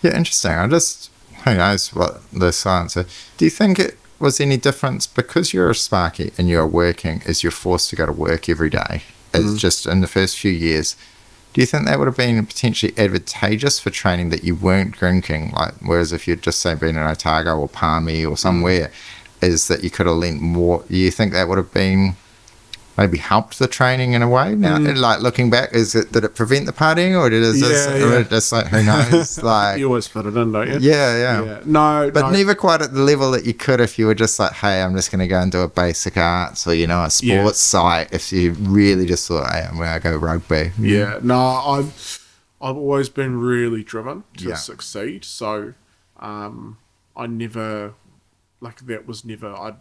Interesting. Who knows what the science is. Do you think it was any difference because you're a Sparky and you're working, as you're forced to go to work every day? It's just in the first few years, Do you think that would have been potentially advantageous for training that you weren't drinking? Like, whereas if you'd just say been in Otago or Palmy or somewhere, is that you could have lent more? Do you think that would have been maybe helped the training in a way? Now, like looking back, did it prevent the partying, or or just like, who knows? Like, you always fit it in, don't you? Yeah. No, but never quite at the level that you could if you were just like, hey, I'm just going to go and do a basic arts or a sports site. If you really just thought, hey, I'm going to go rugby. Yeah, no, I've always been really driven to succeed. So, I never that was never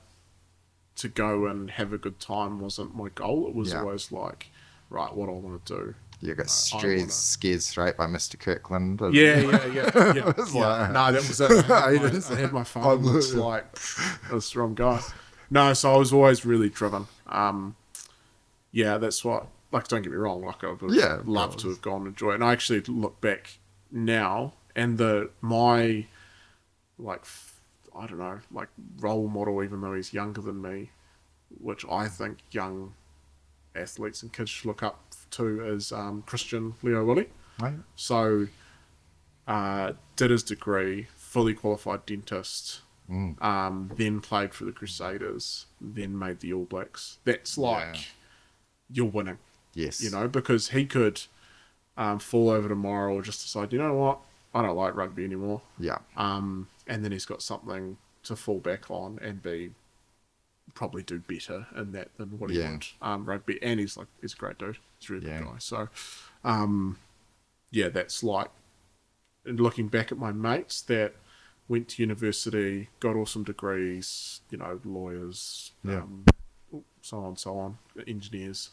to go and have a good time wasn't my goal. It was always like, right, what do I want to do? You got scared straight by Mr. Kirkland. Yeah. Like, no, that was it. I had my phone. It's like, that's the wrong guy. No, so I was always really driven. That's what, like, don't get me wrong, like, I would have loved to have gone and enjoy it. And I actually look back now, and my, like, I don't know, like, role model, even though he's younger than me, which I think young athletes and kids should look up to, is Christian Leo Willie. Right. So, did his degree, fully qualified dentist, then played for the Crusaders, then made the All Blacks. That's like, you're winning. Yes. Because he could fall over tomorrow or just decide, you know what, I don't like rugby anymore. Yeah. And then he's got something to fall back on and probably do better in that than what he would rugby. And he's a great dude. He's a really good guy. So, that's like, and looking back at my mates that went to university, got awesome degrees, lawyers, so on, engineers.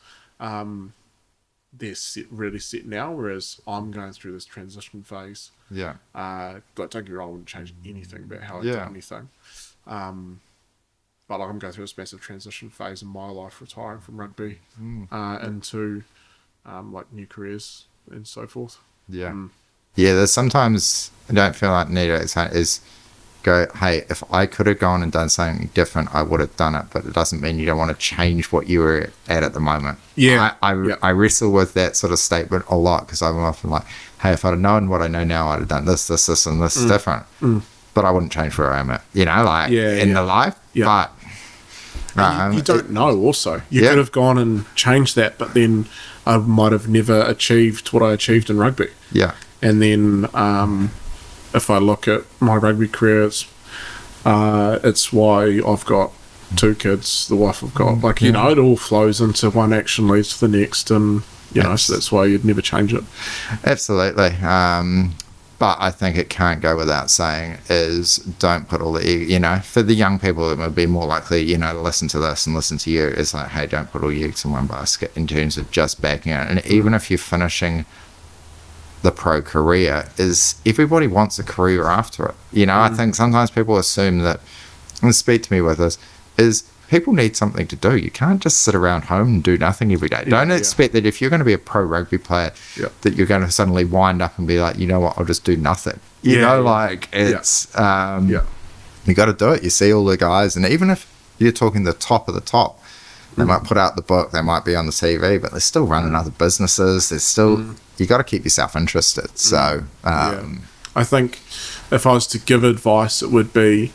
They're really set now, whereas I'm going through this transition phase. Yeah. But don't get me wrong, I wouldn't change anything about how I did anything. But I'm going through this massive transition phase in my life, retiring from rugby into new careers and so forth. Yeah. There's sometimes I don't feel like need is go, hey, if I could have gone and done something different, I would have done it. But it doesn't mean you don't want to change what you were at the moment. Yeah. I wrestle with that sort of statement a lot because I'm often like, hey, if I'd have known what I know now, I'd have done this, and this different. But I wouldn't change where I'm at, in the life. Yeah. But you don't know also. You could have gone and changed that, but then I might have never achieved what I achieved in rugby. Yeah. And then if I look at my rugby career, it's why I've got 2 kids, the wife I've got. it all flows into one action leads to the next, and so that's why you'd never change it. Absolutely. But I think it can't go without saying is don't put all the for the young people that would be more likely, to listen to this and listen to you, is like, hey, don't put all your eggs in one basket in terms of just backing out. And even if you're finishing the pro career, is everybody wants a career after it. I think sometimes people assume that, and speak to me with this, is people need something to do. You can't just sit around home and do nothing every day. Don't expect that if you're going to be a pro rugby player, that you're going to suddenly wind up and be like, you know what, I'll just do nothing. It's, you got to do it. You see all the guys, and even if you're talking the top of the top, they might put out the book, they might be on the TV, but they're still running other businesses. There's still, you got to keep yourself interested. So, I think if I was to give advice, it would be,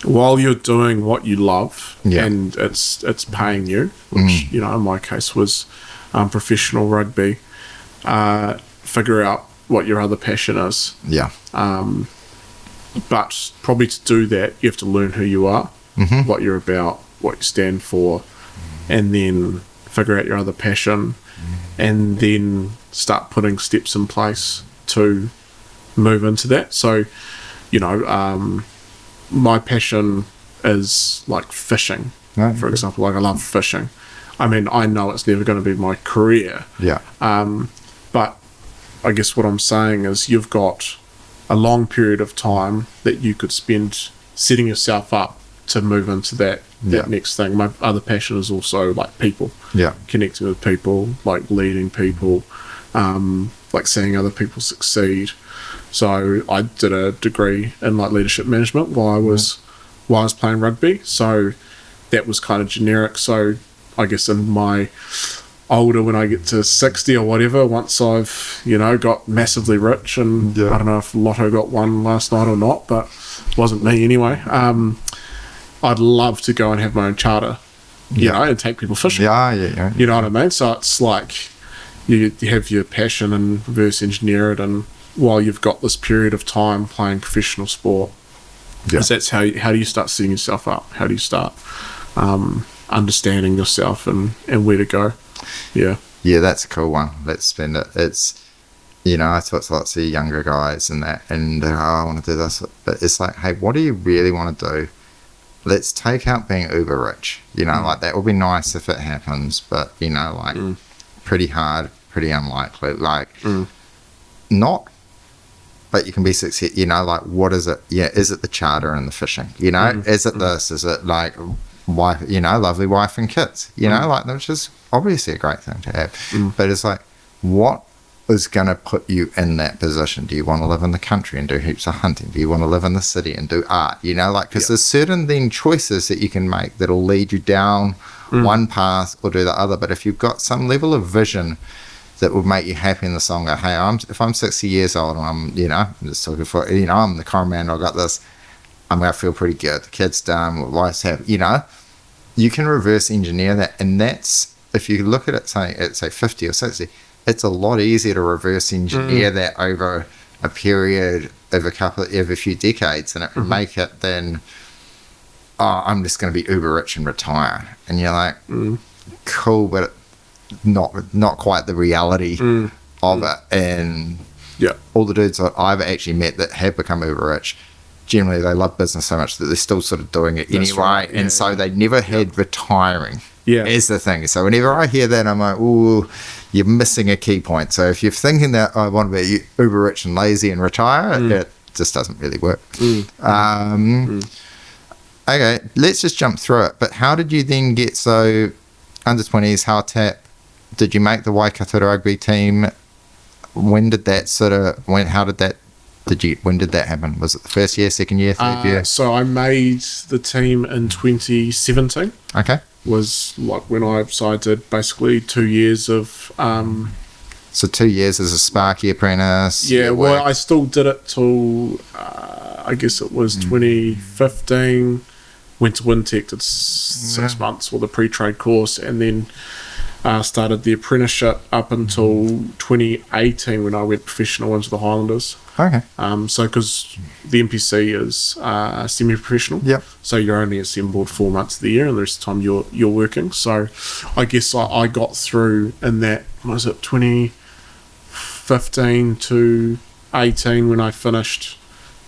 while you're doing what you love and it's paying you, which in my case was professional rugby, figure out what your other passion is. But probably to do that, you have to learn who you are, what you're about, what you stand for, and then figure out your other passion, and then start putting steps in place to move into that. So, my passion is like fishing, for example. I love fishing. I mean, I know it's never going to be my career. But I guess what I'm saying is you've got a long period of time that you could spend setting yourself up to move into that next thing. My other passion is also like people. Connecting with people, like leading people, like seeing other people succeed. So I did a degree in like leadership management while I was playing rugby. So that was kind of generic. So I guess in my older, when I get to 60 or whatever, once I've, got massively rich, and Yeah. I don't know if Lotto got one last night or not, but it wasn't me anyway. I'd love to go and have my own charter, and take people fishing. Yeah. You know what I mean? So it's like you have your passion and reverse engineer it, and while you've got this period of time playing professional sport, because that's how do you start setting yourself up? How do you start understanding yourself and where to go? Yeah, that's a cool one. Let's spend it. It's, I talk to lots of younger guys and that, and I want to do this, but it's like, hey, what do you really want to do? Let's take out being uber rich. Like that would be nice if it happens, but pretty hard, pretty unlikely. Like not. But you can be successful, like, what is it? Yeah, is it the charter and the fishing? Is it this? Is it like wife, lovely wife and kids? Like, which is obviously a great thing to have. But it's like, what is going to put you in that position? Do you want to live in the country and do heaps of hunting? Do you want to live in the city and do art? Like, because there's certain then choices that you can make that'll lead you down one path or do the other. But if you've got some level of vision that would make you happy in the song, go, hey, if I'm 60 years old and I'm just looking for, I'm the current man, I've got this, I'm going to feel pretty good. The kid's done, life's happy, you can reverse engineer that. And that's, if you look at it, say 50 or 60, it's a lot easier to reverse engineer that over a period of a few decades, and it can make it then, I'm just going to be uber rich and retire. And you're like, cool, but not quite the reality of it. And all the dudes that I've actually met that have become uber rich, generally they love business so much that they're still sort of doing it anyway. Right. And so they never had retiring is the thing. So whenever I hear that, I'm like, ooh, you're missing a key point. So if you're thinking that I want to be uber rich and lazy and retire, it just doesn't really work. Okay, let's just jump through it. But how did you then get under 20s, how tap? Did you make the Waikato Rugby team? When did that when did that happen? Was it the first year, second year, third year? So I made the team in 2017. Okay. Was like when I did basically 2 years of... So 2 years as a Sparky apprentice? Yeah, well, I still did it till, I guess it was 2015. Went to Wintec, did 6 months with a pre-trade course, and then started the apprenticeship up until 2018 when I went professional into the Highlanders. Okay. So because the NPC is semi-professional, so you're only assembled 4 months of the year, and the rest of the time you're working. So I guess I got through in that, was it 2015 to 18 when I finished,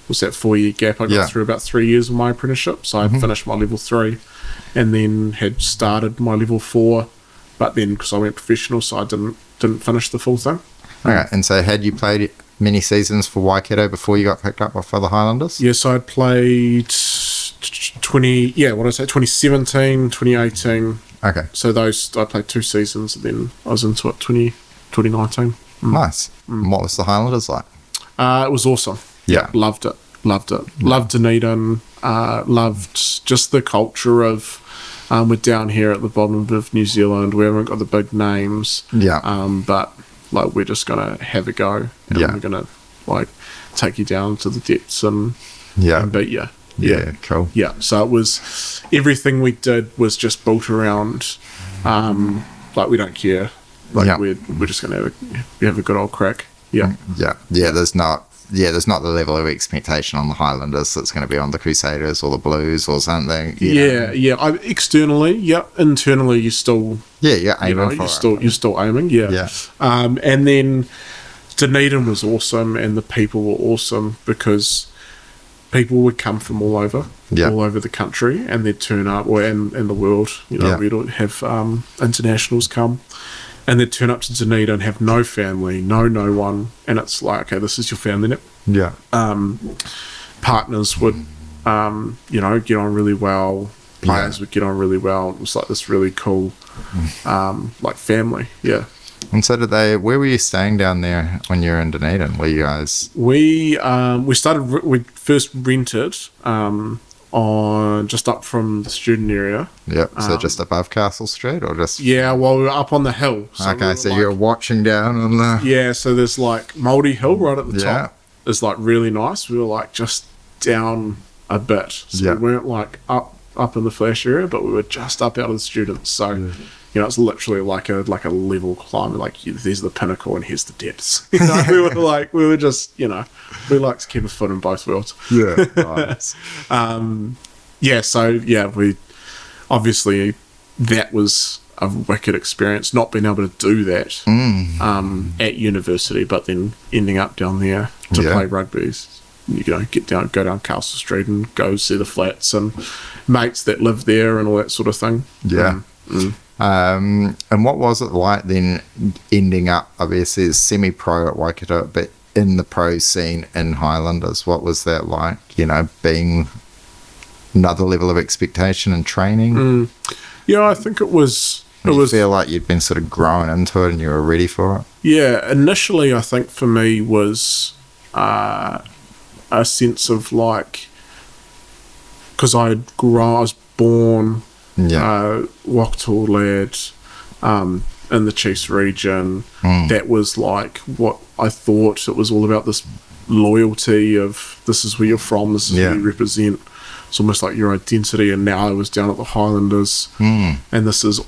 was that 4 year gap? I got through about 3 years of my apprenticeship. So I finished my level 3 and then had started my level 4, but then because I went professional, so I didn't finish the full thing. Okay, and so had you played many seasons for Waikato before you got picked up for the Highlanders? Yes, I'd played 2017, 2018. Okay. So I played 2 seasons, and then I was into it 2019. Nice. And what was the Highlanders like? It was awesome. Yeah. Loved it. Loved Dunedin. Loved just the culture of, we're down here at the bottom of New Zealand. We haven't got the big names. Yeah. But like, we're just going to have a go. And we're going to like take you down to the depths and beat you. Yeah, cool. Yeah, so it was, everything we did was just built around, like, we don't care. Like, we're just going to have a good old crack. Yeah. There's not the level of expectation on the Highlanders that's going to be on the Crusaders or the Blues or something. Externally, internally, you're still... you're aiming for it. You're still aiming, and then Dunedin was awesome, and the people were awesome because people would come from all over the country, and they'd turn up, and the world. We'd have internationals come, and they'd turn up to Dunedin and have no family, no one, and it's like, okay, this is your family now. Yeah. Partners would, get on really well. Players would get on really well. It was like this really cool, like family. Yeah. And so where were you staying down there when you were in Dunedin? Were you guys... We first rented on just up from the student area. Yep. So just above Castle Street, or just Yeah, well, we were up on the hill. So okay. So you're watching down on the Yeah, so there's like Mouldy Hill right at the Yeah. top. It's like really nice. We were like just down a bit. So Yeah. we weren't like up in the flash area, but we were just up out of the students. So, you know, it's literally like a level climb. Like there's the pinnacle and here's the depths. You know, we were just, you know, we like to keep a foot in both worlds. yeah. Nice. Yeah, so yeah, we obviously that was a wicked experience, not being able to do that at university, but then ending up down there to Yeah. play rugby. You know, go down Castle Street and go see the flats and mates that live there and all that sort of thing. Yeah. And what was it like then ending up, obviously, as semi-pro at Waikato, but in the pro scene in Highlanders? What was that like, you know, being another level of expectation and training? Yeah, I think it was. Did you feel like you'd been sort of growing into it and you were ready for it? Yeah, initially I think for me was a sense of like, because I was born Waikato lad in the Chiefs region. That was like what I thought. It was all about this loyalty of this is where you're from, this is who you represent. It's almost like your identity. And now I was down at the Highlanders, and this is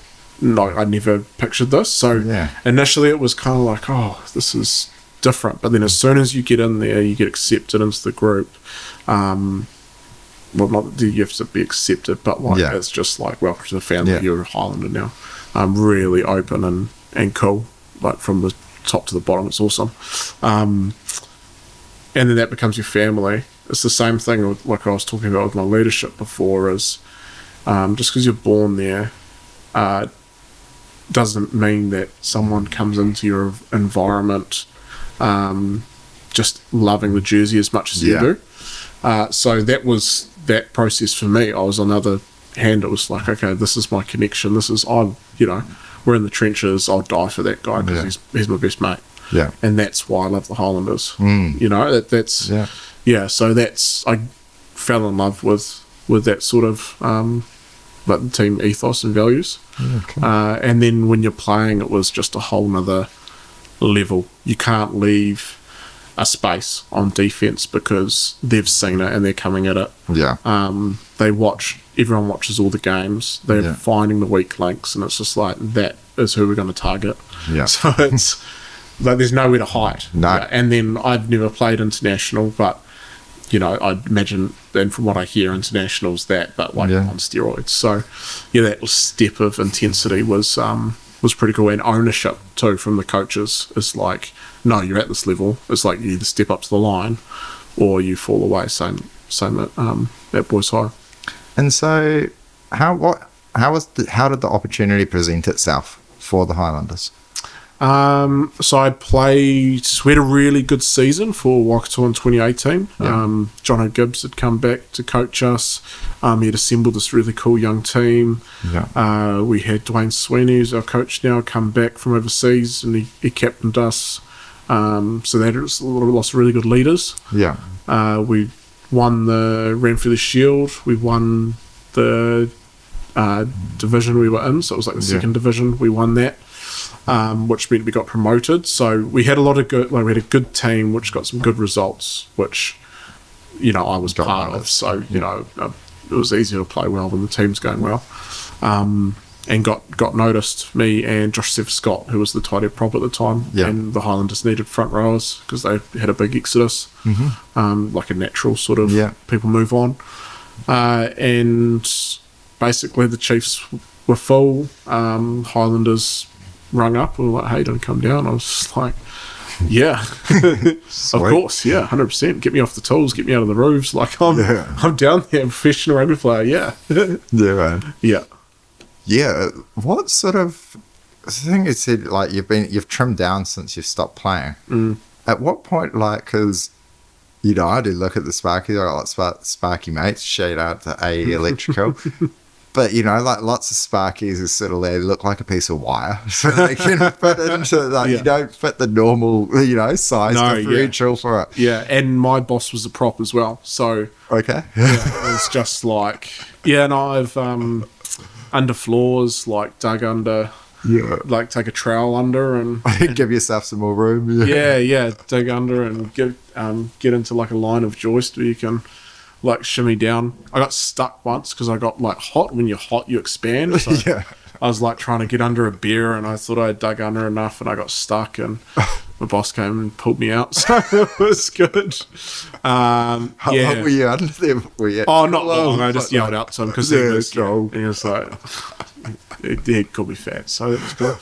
I never pictured this. So initially it was kind of like, oh, this is different. But then as soon as you get in there, you get accepted into the group. Well, not that you have to be accepted, but like it's just like, welcome to the family. You're a Highlander now. Really open and cool, like from the top to the bottom. It's awesome. And then that becomes your family. It's the same thing with, like I was talking about with my leadership before, is just because you're born there doesn't mean that someone comes into your environment just loving the jersey as much as you do. So that was that process for me. I was on the other hand, it was like, okay, this is my connection. This is, we're in the trenches. I'll die for that guy because he's my best mate. Yeah. And that's why I love the Highlanders. You know, that's so that's, I fell in love with that sort of like the team ethos and values. And then when you're playing, it was just a whole nother level. You can't leave a space on defense because they've seen it and they're coming at it. Everyone watches all the games. They're finding the weak links, and it's just like, that is who we're going to target. So it's like there's nowhere to hide. And then I've never played international, but you know, I'd imagine, and from what I hear, international's that, but like on steroids. So that step of intensity was pretty cool, and ownership too from the coaches. It's like, no, you're at this level. It's like you either step up to the line or you fall away. Same at Boys High. And so, how did the opportunity present itself for the Highlanders? So we had a really good season for Waikato in 2018. John O'Gibbs had come back to coach us. He had assembled this really cool young team. We had Dwayne Sweeney, who's our coach now, come back from overseas, and he captained us. So they had lots of really good leaders. We ran for the Shield. We won the division we were in, so it was like the second division. We won that. Which meant we got promoted. So we had a lot of good, we had a good team which got some good results, which, you know, I was part of. So, you know, it was easier to play well when the team's going well. And got noticed, me and Josh Scott, who was the tight head prop at the time. And the Highlanders needed front rowers because they had a big exodus, like a natural sort of people move on. And basically the Chiefs were full. Highlanders rung up and were like, hey, don't come down. I was just like, of course, 100%. Get me off the tools, get me out of the roofs. Like, I'm down there, professional rugby player. What sort of, I think you said, like, you've trimmed down since you've stopped playing. At what point, like, because, you know, I do look at the Sparky, I got like Sparky mates, shout out to AE Electrical. But, you know, like lots of Sparkies is sort of, they look like a piece of wire. So they can fit into, like, you don't fit the normal, you know, size differential for it. Yeah, and my boss was a prop as well. So, Okay. yeah, it was just like, yeah, and I've, under floors, like dug under, like take a trowel under and give yourself some more room. yeah, dig under and get into like a line of joist where you can like shimmy down. I got stuck once because I got like hot. When you're hot, you expand. So Yeah. I was like trying to get under a beer and I thought I dug under enough and I got stuck and my boss came and pulled me out. So it was good. How long were you under there? Oh, not long. I just yelled out to him because he was strong. and he was like, he called me fat. So that was good.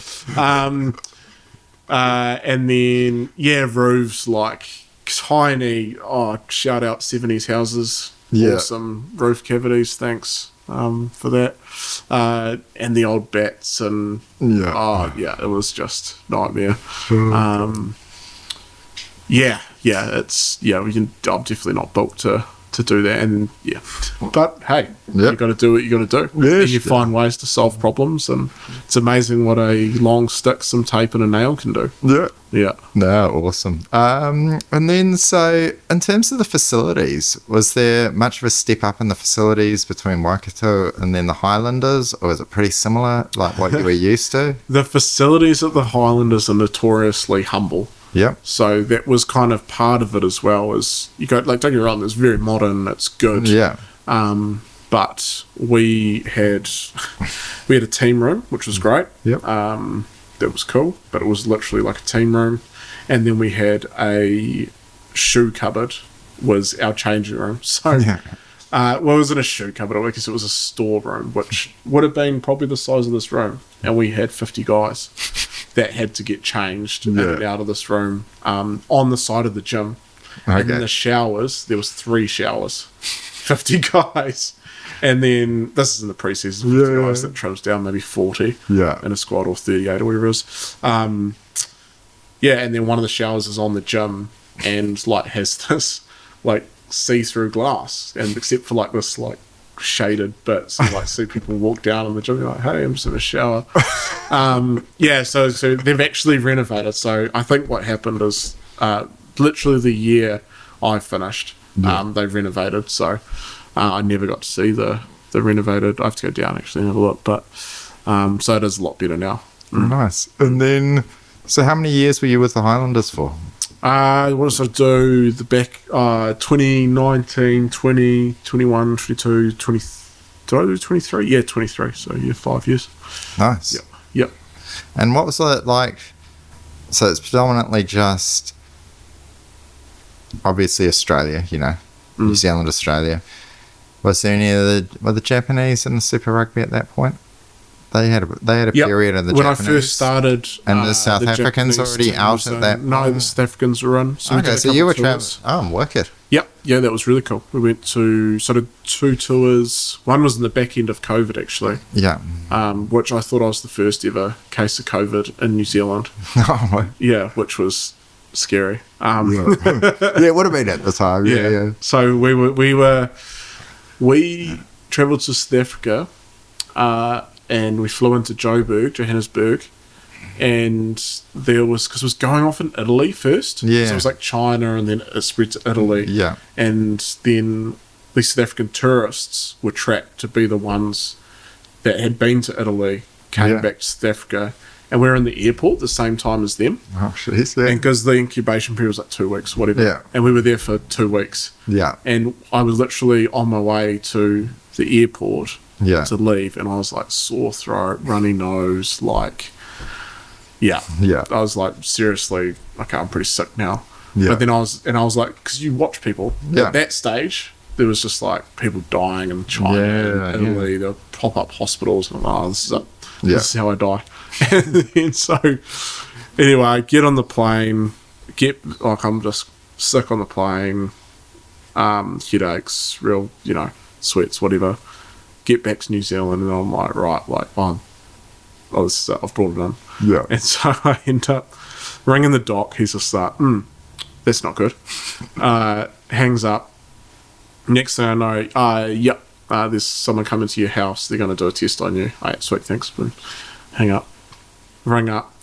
And then, roofs like tiny, shout out 70s houses. Yeah. Awesome roof cavities. Thanks for that. And the old bats and it was just nightmare. I'm definitely not built to do that, and but hey, you got to do what you got to do, and you find ways to solve problems, and it's amazing what a long stick, some tape, and a nail can do. No, awesome. And then, so in terms of the facilities, was there much of a step up in the facilities between Waikato and then the Highlanders, or was it pretty similar, like what you were used to? The facilities at the Highlanders are notoriously humble. Yep. So that was kind of part of it as well. As you go, like, don't get me wrong, it's very modern, it's good. Yeah. But we had a team room, which was great. Yep. That was cool, but it was literally like a team room. And then we had a shoe cupboard, was our changing room. So, it wasn't a shoe cupboard, I guess it was a storeroom, which would have been probably the size of this room. And we had 50 guys that had to get changed in and out of this room on the side of the gym. Okay. And in the showers, there was 3 showers, 50 guys. And then, this is in the pre-season, 50 guys, that trims down maybe 40 in a squad, or 38 or whatever it is. And then one of the showers is on the gym and like has this like see-through glass, and except for like this like shaded bit, so like see people walk down in the gym, you're like, hey, I'm just in a shower. So they've actually renovated. So I think what happened is literally the year I finished, they've renovated. So I never got to see the renovated. I have to go down actually and have a look, but so it is a lot better now. Nice. And then, so how many years were you with the Highlanders for? What did I do? The back 2019, 20, 21, 22, 20. Did I do 23? Yeah, 23. So 5 years. Nice. Yep. And what was it like? So it's predominantly just obviously Australia, you know, New Zealand, Australia. Was there any were the Japanese in the Super Rugby at that point? They had a period of the when Japanese. I first started, and the South Africans already out at that point? No, the South Africans were in. So so you were traveling. Oh, wicked. Yep. Yeah, that was really cool. We went to sort of 2 tours. One was in the back end of COVID, actually. Yeah. Which I thought I was the first ever case of COVID in New Zealand. Yeah, which was scary. It would have been at the time. Yeah. So we travelled to South Africa, and we flew into Johannesburg, and there was, because it was going off in Italy first. Yeah. So it was like China, and then it spread to Italy. Yeah. And then the South African tourists were tracked to be the ones that had been to Italy, came back to South Africa, and we were in the airport at the same time as them. Oh, jeez. Yeah. And because the incubation period was like 2 weeks, whatever. Yeah. And we were there for 2 weeks. Yeah. And I was literally on my way to the airport to leave, and I was like sore throat, runny nose, like, I was like, seriously, okay, I'm pretty sick now. Yeah. But then I was like, because you watch people at that stage, there was just like people dying in China and Italy. There were pop-up hospitals, and I'm like, oh, this is it. This is how I die. And then so anyway, I get on the plane, I'm just sick on the plane, headaches, real, sweats, whatever. Get back to New Zealand, and I'm like, right, like, I've brought it in. Yeah. And so I end up ringing the doc. He's just like, that's not good. Hangs up. Next thing I know, there's someone coming to your house, they're going to do a test on you. All right, sweet, thanks. But hang up, ring up.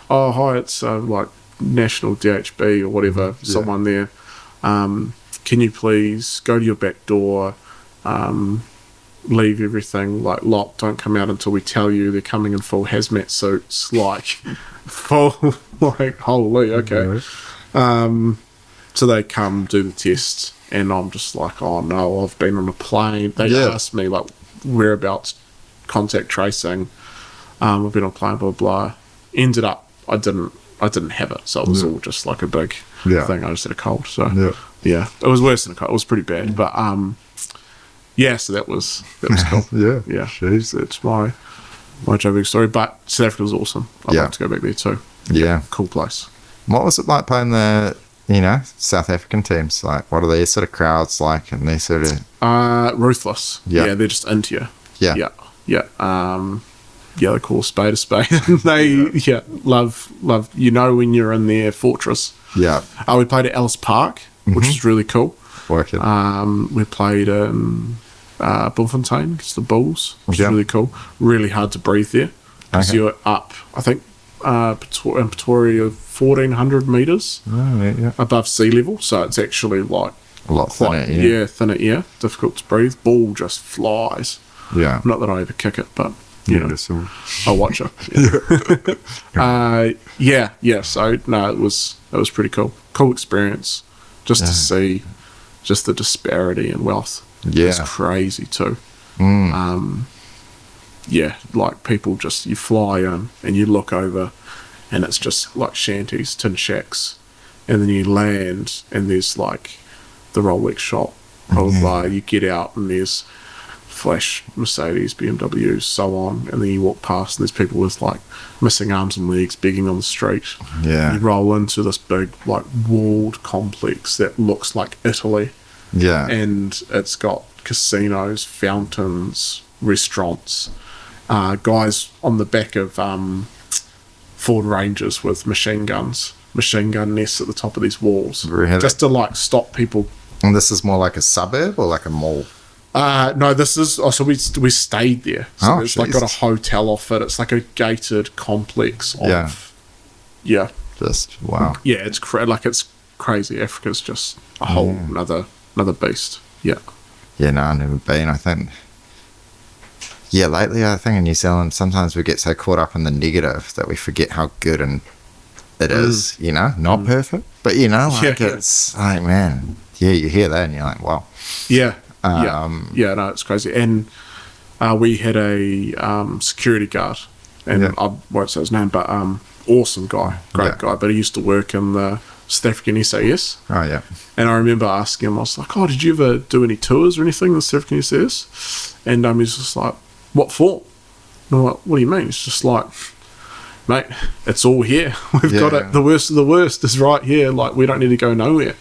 Oh, hi, it's like National DHB or whatever, someone there. Can you please go to your back door, leave everything like locked, don't come out until we tell you. They're coming in full hazmat suits, like full, like holy, okay. So they come do the test, and I'm just like, oh no, I've been on a plane. They asked me like whereabouts, contact tracing. I've been on a plane, blah blah. Ended up, I didn't have it, so it was all just like a big thing. I just had a cold, so it was worse than a cold. It was pretty bad, but so that was cool. yeah. Jeez. It's my joking story, but South Africa was awesome. I'd love to go back there too. Yeah, cool place. What was it like playing the South African teams? Like, what are their sort of crowds like, and their sort of ruthless? Yeah, they're just into you. Yeah. They call a spade a spade. They love when you're in their fortress. Yeah. We played at Ellis Park, which is really cool. Working. We played in Bloemfontein against the Bulls, which is really cool. Really hard to breathe there because you're up, I think, in Pretoria, 1,400 metres above sea level. So it's actually like a lot thinner. Thinner air, difficult to breathe. Ball just flies. Yeah. Not that I ever kick it, but so. I'll watch it. So no, it was pretty cool. Cool experience, just to see just the disparity in wealth. Yeah, it's crazy too. Like people just, you fly in and you look over, and it's just like shanties, tin shacks, and then you land and there's like the Rolex shop. You get out and there's flash Mercedes, BMWs, so on, and then you walk past and there's people with like missing arms and legs begging on the street. You roll into this big like walled complex that looks like Italy, and it's got casinos, fountains, restaurants, guys on the back of Ford Rangers with machine gun nests at the top of these walls, just to like stop people. And this is more like a suburb or like a mall? No, this is... so we stayed there. So it's like got a hotel off it. It's like a gated complex of... Yeah. Just, wow. Yeah, it's it's crazy. Africa's just a whole another beast. Yeah. Yeah, no, I've never been. I think... Yeah, lately I think in New Zealand, sometimes we get so caught up in the negative that we forget how good and it is, Not perfect, but, it's like, man... Yeah, you hear that and you're like, wow. Yeah. No, it's crazy. And we had a security guard, and I won't say his name, but awesome guy, great guy, but he used to work in the South African SAS. Oh, yeah. And I remember asking him, I was like, oh, did you ever do any tours or anything in the South African SAS? And he's just like, what for? And I'm like, what do you mean? It's just like, mate, it's all here. We've got it. The worst of the worst is right here. Like, we don't need to go nowhere.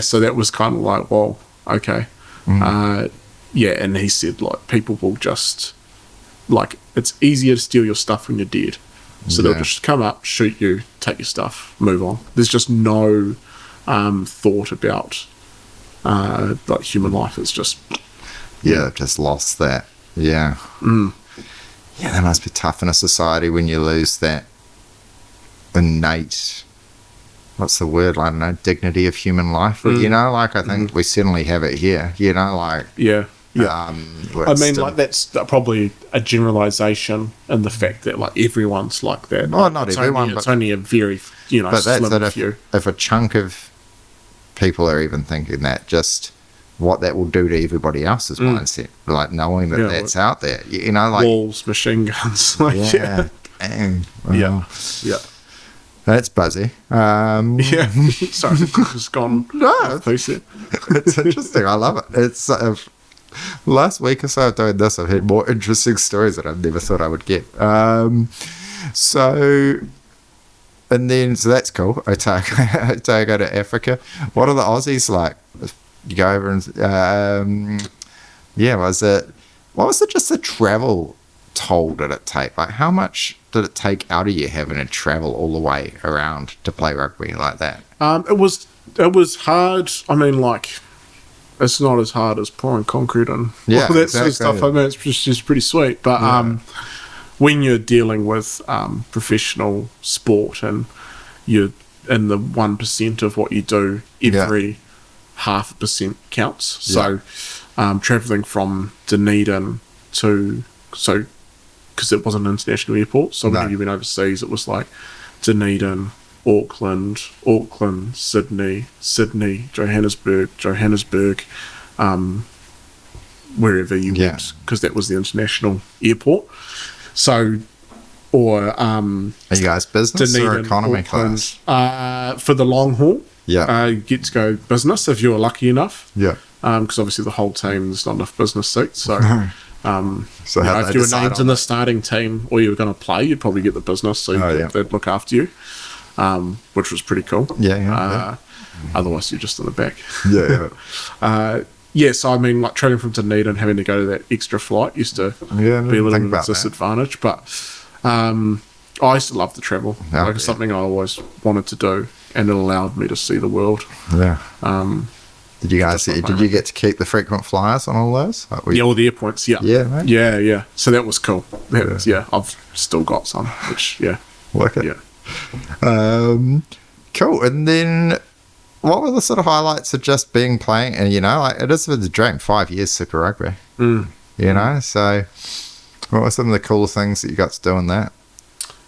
So that was kind of like, well, okay. And he said, like, people will just, like, it's easier to steal your stuff when you're dead. So they'll just come up, shoot you, take your stuff, move on. There's just no thought about, like, human life. It's just... just lost that. Yeah, that must be tough in a society when you lose that innate, what's the word? I don't know, dignity of human life. I think we certainly have it here. I mean, like, that's probably a generalization in the fact that like everyone's like that. Oh, not everyone, it's only a very but slim that's few. If a chunk of people are even thinking that, just what that will do to everybody else's mindset, like knowing that that's out there, like walls, machine guns, dang. Well, that's buzzy. Sorry, it's gone. No, it's interesting. I love it. It's last week or so of doing this, I've had more interesting stories that I never thought I would get. So that's cool. Otago to Africa. What are the Aussies like? You go over and what was it just the travel toll did it take? Like, how much did it take out of you having to travel all the way around to play rugby like that? It was hard. I mean, like, it's not as hard as pouring concrete and Yeah, all that sort of exactly. stuff. I mean, it's just pretty sweet. But when you're dealing with professional sport and you're in the 1% of what you do, every 0.5% counts. So travelling from Dunedin to because it wasn't an international airport, so when you went overseas, it was like Dunedin, Auckland, Sydney, Johannesburg, wherever you went, because that was the international airport. So, or Are you guys business Dunedin, or economy Auckland, class? for the long haul, Yeah. you get to go business if you're lucky enough. Yeah. Because obviously the whole team, there's not enough business seats. So, So if you were named in the starting team or you were going to play, you'd probably get the business, so they'd look after you, which was pretty cool. Otherwise, you're just in the back. So I mean, like traveling from Dunedin, having to go to that extra flight used to be a little bit of a disadvantage. But I used to love the travel. It's something I always wanted to do, and it allowed me to see the world. Yeah. Did you guys? Did you get to keep the frequent flyers on all those? Like all the airpoints. Yeah. Yeah, mate. Yeah. So that was cool. I've still got some, which Work it. Yeah. Cool. And then, what were the sort of highlights of just being playing? And like it is the dream. 5 years Super Rugby. So what were some of the cool things that you got to do in that?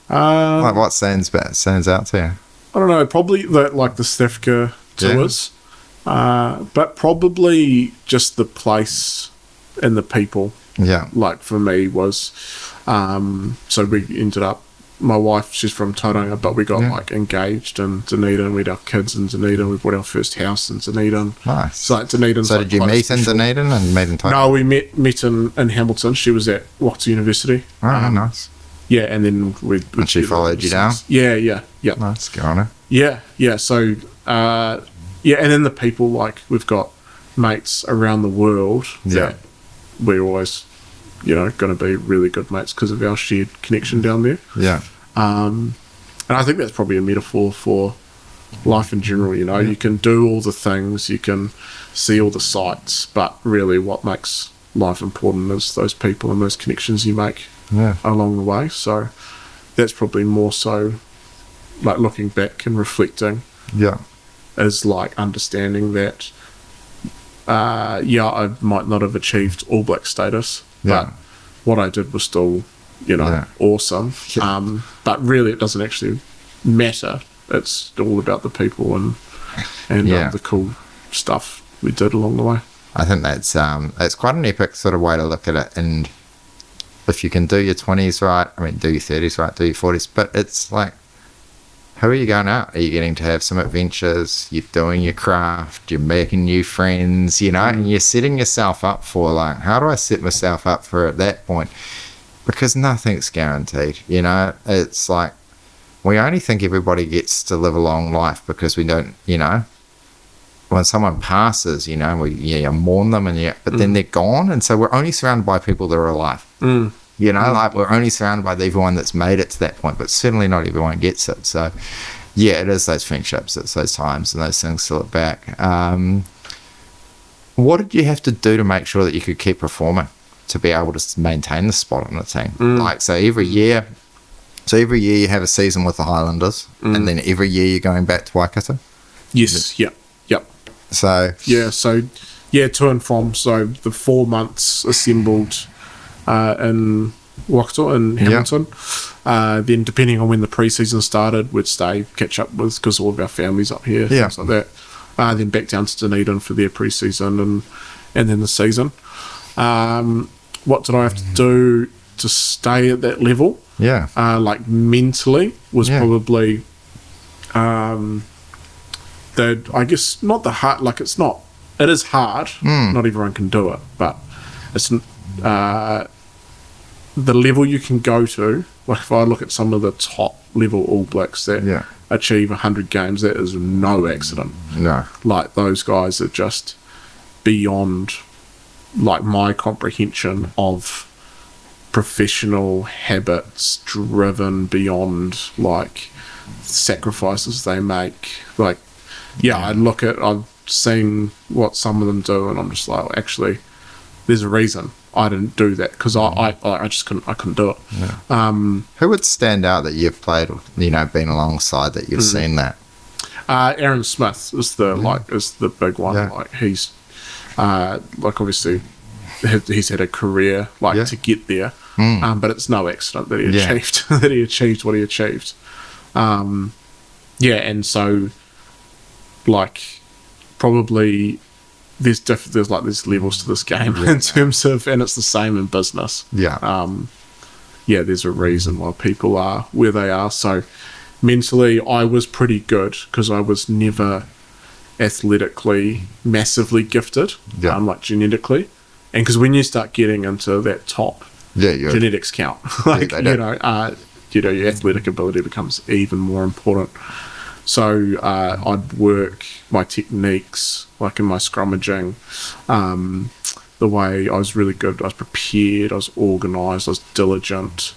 Like what stands out to you? I don't know. Probably the South Africa tours. But probably just the place and the people. Yeah. Like for me was, so we ended up, my wife, she's from Tauranga, but we got engaged in Dunedin. We had our kids in Dunedin. We bought our first house in Dunedin. Nice. So Dunedin. So did you meet in Dunedin and meet in Tauranga? No, we met in Hamilton. She was at Waikato University. Oh, nice. Yeah, and then we. And she followed you down. Yeah. Nice. Good on her. Yeah. So. And then the people, we've got mates around the world that we're always, going to be really good mates because of our shared connection down there. Yeah. And I think that's probably a metaphor for life in general, You can do all the things, you can see all the sights, but really what makes life important is those people and those connections you make along the way. So that's probably more so, looking back and reflecting. Yeah. Is understanding that I might not have achieved All Black status, but what I did was still awesome. But really it doesn't actually matter. It's all about the people and the cool stuff we did along the way. I think that's quite an epic sort of way to look at it. And if you can do your 20s right, do your 30s right, do your 40s, but it's how are you going out? Are you getting to have some adventures? You're doing your craft, you're making new friends, and you're setting yourself up for how do I set myself up for at that point? Because nothing's guaranteed, It's we only think everybody gets to live a long life because we don't, when someone passes, we mourn them but then they're gone. And so we're only surrounded by people that are alive. We're only surrounded by everyone that's made it to that point, but certainly not everyone gets it. So, it is those friendships, it's those times and those things to look back. What did you have to do to make sure that you could keep performing to be able to maintain the spot on the team? So every year you have a season with the Highlanders, and then every year you're going back to Waikato? Yes, yep. So... to and from. So the 4 months assembled in Waikato and Hamilton. Then depending on when the pre-season started, we'd stay, catch up with, because all of our families up here, things like that. Then back down to Dunedin for their pre-season and then the season. What did I have to do to stay at that level? Mentally was probably I guess not the hard, it is hard. Not everyone can do it, but it's the level you can go to. If I look at some of the top level All Blacks that achieve 100 games, that is no accident. No. Those guys are just beyond my comprehension of professional habits, driven beyond sacrifices they make. I'd look at, I've seeing what some of them do, and I'm just like, well, actually, there's a reason I didn't do that, because I just couldn't do it. Yeah. Who would stand out that you've played, been alongside that you've seen that? Aaron Smith is the big one. Yeah. Like he's obviously he's had a career to get there, but it's no accident that he achieved that he achieved what he achieved. And so probably there's levels to this game in terms of, and it's the same in business. There's a reason why people are where they are. So mentally, I was pretty good because I was never athletically massively gifted, genetically. And because when you start getting into that top, genetics count. Your athletic ability becomes even more important. So I'd work my techniques, like in my scrummaging, the way I was really good. I was prepared, I was organised, I was diligent.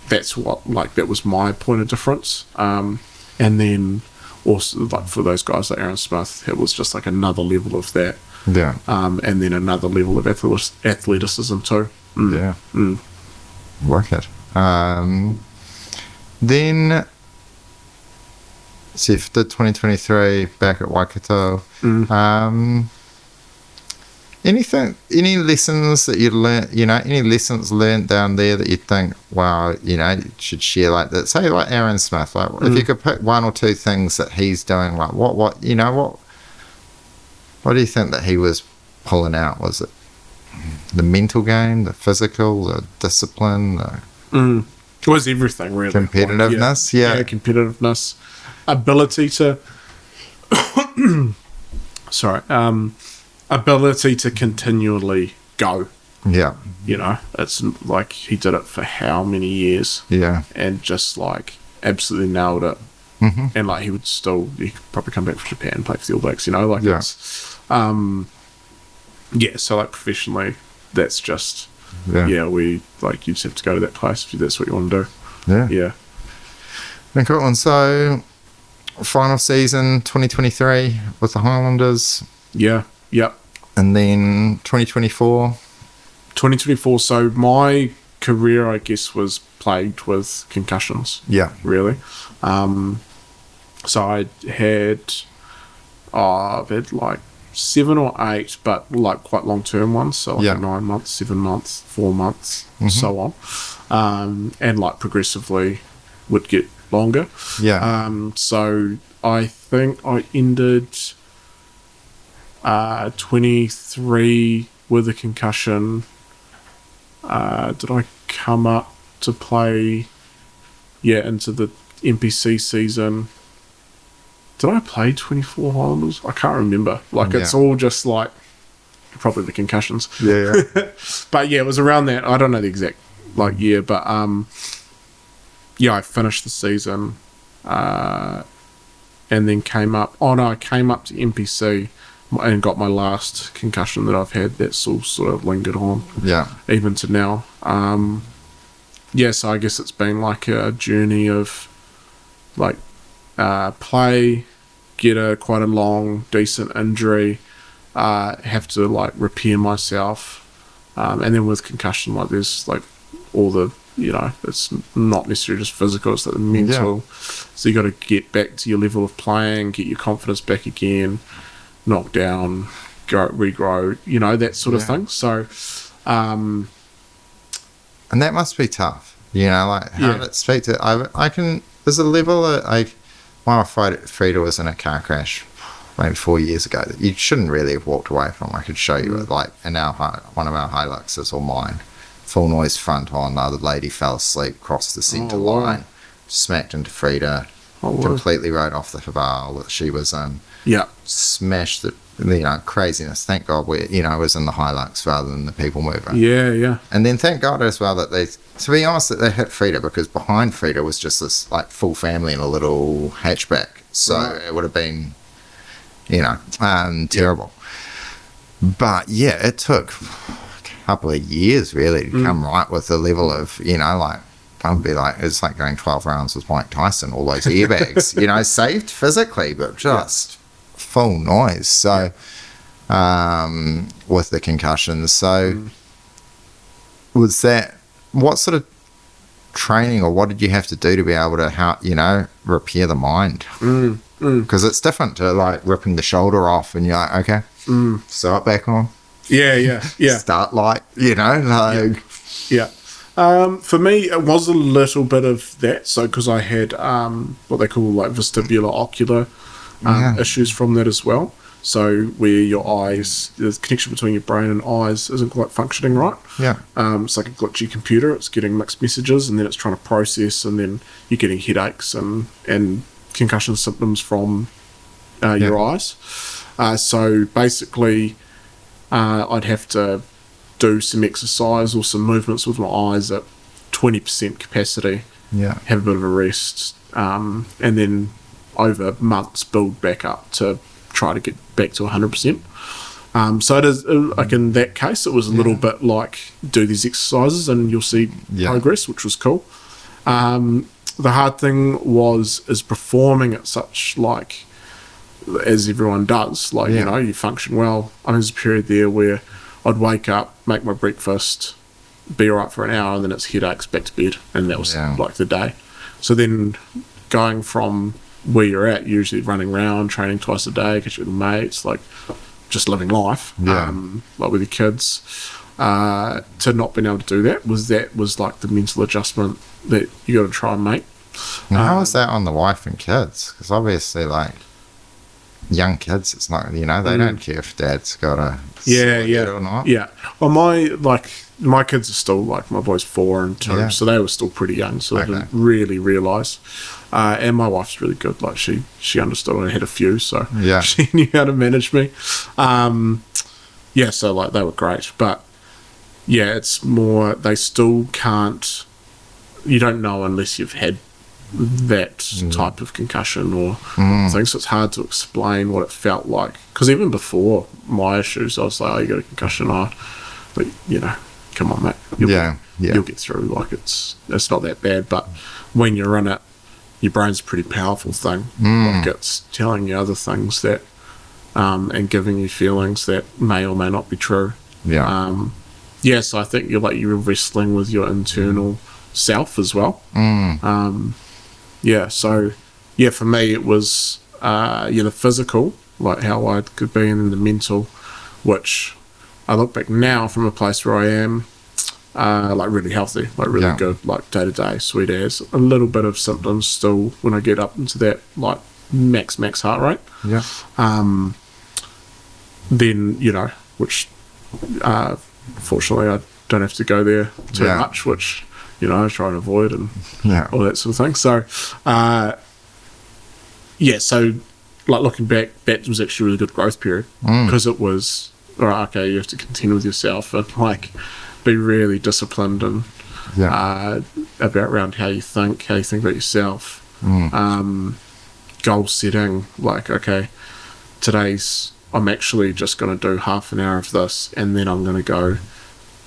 That's what, that was my point of difference. And then also, for those guys like Aaron Smith, it was just another level of that. And then another level of athleticism too. Work it. Then, see, for the 2023 back at Waikato, any lessons that you learned, any lessons learned down there that you think, wow, you should share that? Say Aaron Smith, if you could pick one or two things that he's doing, what do you think that he was pulling out? Was it the mental game, the physical, the discipline, It was everything, really. Competitiveness, competitiveness, ability to ability to continually go. It's he did it for how many years, and just absolutely nailed it. And he could probably come back from Japan and play for the All Blacks, it's so professionally, that's just we you just have to go to that place if that's what you want to do. And cool. And so final season 2023 with the Highlanders, and then 2024. So my career, I guess, was plagued with concussions. Really. So I've had 7 or 8, but quite long term ones. So 9 months, 7 months, 4 months, so on. And progressively would get longer. So I think I ended 23 with a concussion. Did I come up to play into the NPC season? Did I play 24 Highlanders? I can't remember. It's all just probably the concussions. But it was around that. I don't know the exact year, but I finished the season and then came up. I came up to NPC and got my last concussion that I've had. That's all sort of lingered on. Even to now. So I guess it's been a journey of play, get quite a long, decent injury, have to repair myself, and then with concussion, there's all the, it's not necessarily just physical, it's the mental. So you got to get back to your level of playing, get your confidence back again, knock down, regrow, that sort of thing. So, and that must be tough, how did it speak to, I can, there's a level of, my Frida was in a car crash maybe 4 years ago that you shouldn't really have walked away from. I could show you it, in one of our Hiluxes or mine, full noise front on, the other lady fell asleep, crossed the centre line, smacked into Frida, completely rode off the Haval that she was in, smashed the, craziness. Thank God it was in the Hilux rather than the people mover. And then thank God as well that to be honest, that they hit Frida, because behind Frida was just this full family in a little hatchback. So it would have been, terrible. But it took a couple of years really to come right with the level of, I'd be it's like going 12 rounds with Mike Tyson, all those airbags, saved physically, but just full noise. So, with the concussions. So, was that, what sort of training or what did you have to do to be able to help, repair the mind? Because it's different to like ripping the shoulder off and you're like, okay, sew it back on. Yeah. Start light, like. Yeah. For me, it was a little bit of that. So, because I had what they call like vestibular ocular issues from that as well. So, where your eyes, the connection between your brain and eyes isn't quite functioning right. Yeah. It's like a glitchy computer. It's getting mixed messages, and then it's trying to process, and then you're getting headaches and concussion symptoms from your eyes. So basically, I'd have to do some exercise or some movements with my eyes at 20% capacity. Yeah. Have a bit of a rest, and then over months build back up to try to get back to 100%. So it is like in that case, it was a little bit like do these exercises and you'll see progress, which was cool. The hard thing is performing at such like as everyone does, like you function well. I mean, there's a period there where I'd wake up, make my breakfast, be all right for an hour, and then it's headaches, back to bed, and that was like the day. So then going from where you're at, usually running around, training twice a day, catching with mates, like just living life, like with your kids, to not being able to do that was like the mental adjustment that you got to try and make. And how is that on the wife and kids? Because obviously, like young kids, it's not they don't care if dad's got a or not. Yeah. Well, my kids are still like my boy's 4 and 2, so they were still pretty young, so I didn't really realise. And my wife's really good. Like she understood. I had a few, so she knew how to manage me. So like they were great, but it's more they still can't. You don't know unless you've had that type of concussion or things. So it's hard to explain what it felt like. Because even before my issues, I was like, "Oh, you got a concussion, but come on, mate, you'll get through. Like it's not that bad." But when you're in it, your brain's a pretty powerful thing. Like it's telling you other things that, and giving you feelings that may or may not be true. So I think you're wrestling with your internal self as well. For me it was the physical, like how I could be, and then the mental, which I look back now from a place where I am like really healthy, like really good, like day to day, sweet as. A little bit of symptoms still when I get up into that like max heart rate. Then which fortunately I don't have to go there too much, which I try and avoid and all that sort of thing. So so like looking back, that was actually a really good growth period because it was all right. Okay, you have to contend with yourself and like be really disciplined and around how you think about yourself. Goal setting, like okay, I'm actually just going to do half an hour of this, and then I'm going to go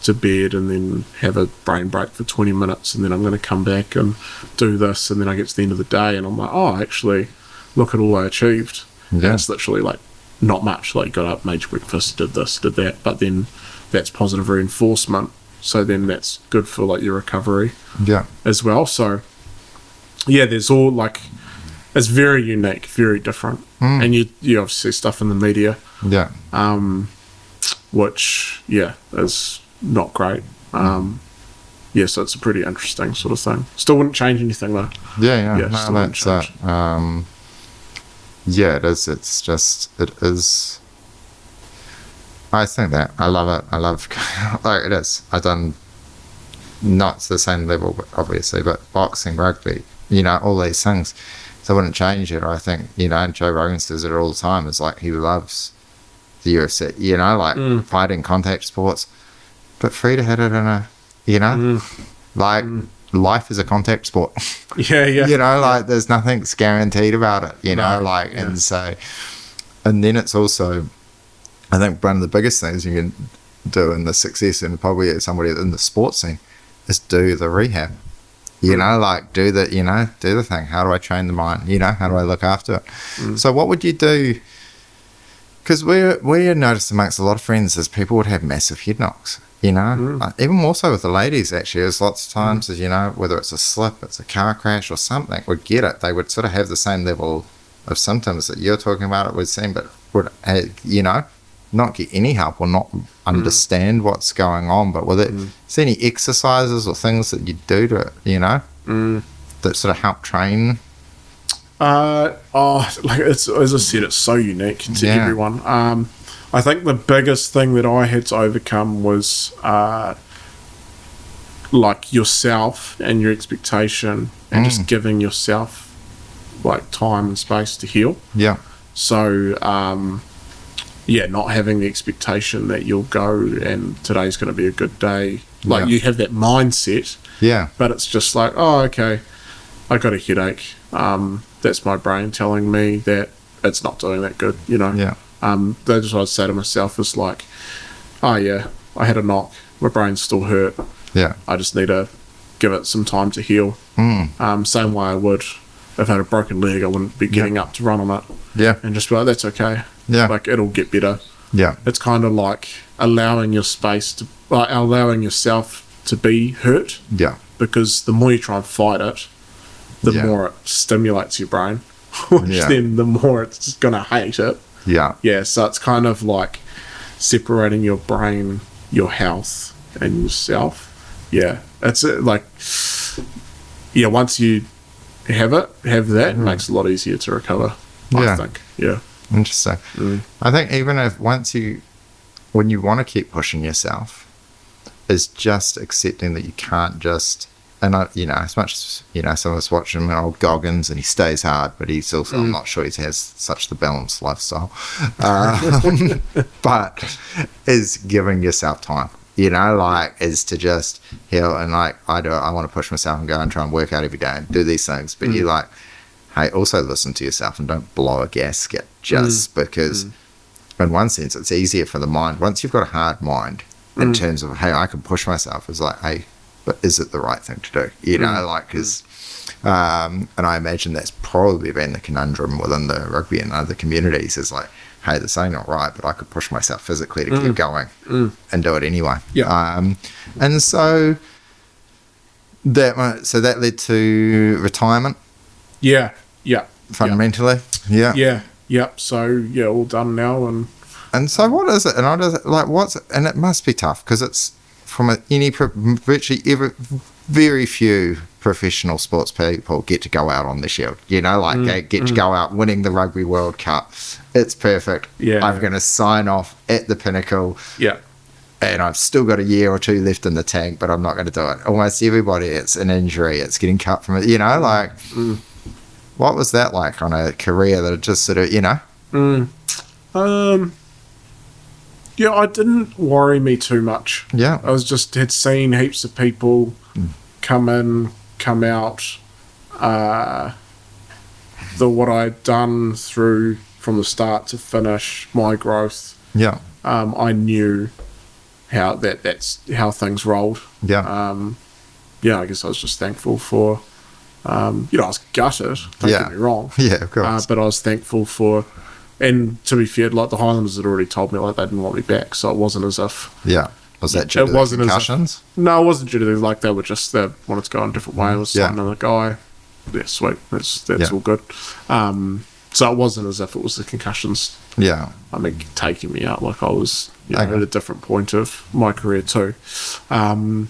to bed and then have a brain break for 20 minutes, and then I'm going to come back and do this, and then I get to the end of the day and I'm like, oh, actually look at all I achieved. And it's literally like not much, like got up, made your breakfast, did this, did that, but then that's positive reinforcement, so then that's good for like your recovery as well. So there's all like, it's very unique, very different. And you obviously see stuff in the media which is not great. So it's a pretty interesting sort of thing. Still wouldn't change anything though. No, that's that. It is. It's just, it is. I think that I love it. I love like it is. I've done not to the same level, but obviously, but boxing, rugby, all these things. So I wouldn't change it. I think, and Joe Rogan says it all the time. It's like he loves the UFC, like fighting, contact sports, but free to hit it in a, life is a contact sport. Like there's nothing's guaranteed about it, and so, and then it's also, I think one of the biggest things you can do in the success and probably somebody in the sports scene is do the rehab. Like do the thing. How do I train the mind? How do I look after it? So what would you do Because we noticed amongst a lot of friends is people would have massive head knocks, even more so with the ladies, actually. There's lots of times, as whether it's a slip, it's a car crash or something, would get it. They would sort of have the same level of symptoms that you're talking about, it would seem, but would, not get any help or not understand what's going on. But with it, is there any exercises or things that you do to, that sort of help train? Like it's, as I said, it's so unique to everyone. I think the biggest thing that I had to overcome was like yourself and your expectation, and just giving yourself like time and space to heal. Yeah. So not having the expectation that you'll go and today's going to be a good day. Like you have that mindset. Yeah. But it's just like, oh, okay, I got a headache. That's my brain telling me that it's not doing that good, Yeah. That's what I'd say to myself is like, oh yeah, I had a knock. My brain's still hurt. Yeah. I just need to give it some time to heal. Same way I would if I had a broken leg, I wouldn't be getting up to run on it. Yeah. And just be like, that's okay. Yeah. Like it'll get better. Yeah. It's kind of like allowing yourself to be hurt. Yeah. Because the more you try and fight it, the more it stimulates your brain, which then the more it's going to hate it. Yeah. Yeah, so it's kind of like separating your brain, your health, and yourself. Yeah, it's like, once you have that, it makes it a lot easier to recover, I think. Yeah. Interesting. I think even if when you want to keep pushing yourself, is just accepting that you can't just, and as much as, some of us watch him, old Goggins, and he stays hard, but he's also, I'm not sure he has such the balanced lifestyle, but is giving yourself time, is to just heal. And like, I want to push myself and go and try and work out every day and do these things, but you like, hey, also listen to yourself and don't blow a gasket just because in one sense it's easier for the mind. Once you've got a hard mind in terms of, hey, I can push myself, it's like, hey, but is it the right thing to do? Because and I imagine that's probably been the conundrum within the rugby and other communities is like, hey, this ain't all right, but I could push myself physically to keep going and do it anyway. And so that led to retirement. Fundamentally. So all done now. And so what is it? And it must be tough because it's from virtually very few professional sports people get to go out on the shield. They get to go out winning the Rugby World Cup. It's perfect. I'm going to sign off at the pinnacle. And I've still got a year or two left in the tank, but I'm not going to do it. Almost everybody, it's an injury. It's getting cut from it. What was that like on a career that just sort of, it didn't worry me too much. I had seen heaps of people come in, come out. What I'd done through from the start to finish, my growth. I knew how that's how things rolled. I guess I was just thankful for. I was gutted. Don't get me wrong. Of course. But I was thankful for. And to be fair, like the Highlanders had already told me like they didn't want me back, so it wasn't as if. Was that due to the concussions? No, it wasn't due to the, like they wanted to go in a different way. I was signing another guy. Yeah, sweet. That's all good. So it wasn't as if it was the concussions. Taking me out. Like I was at a different point of my career too. But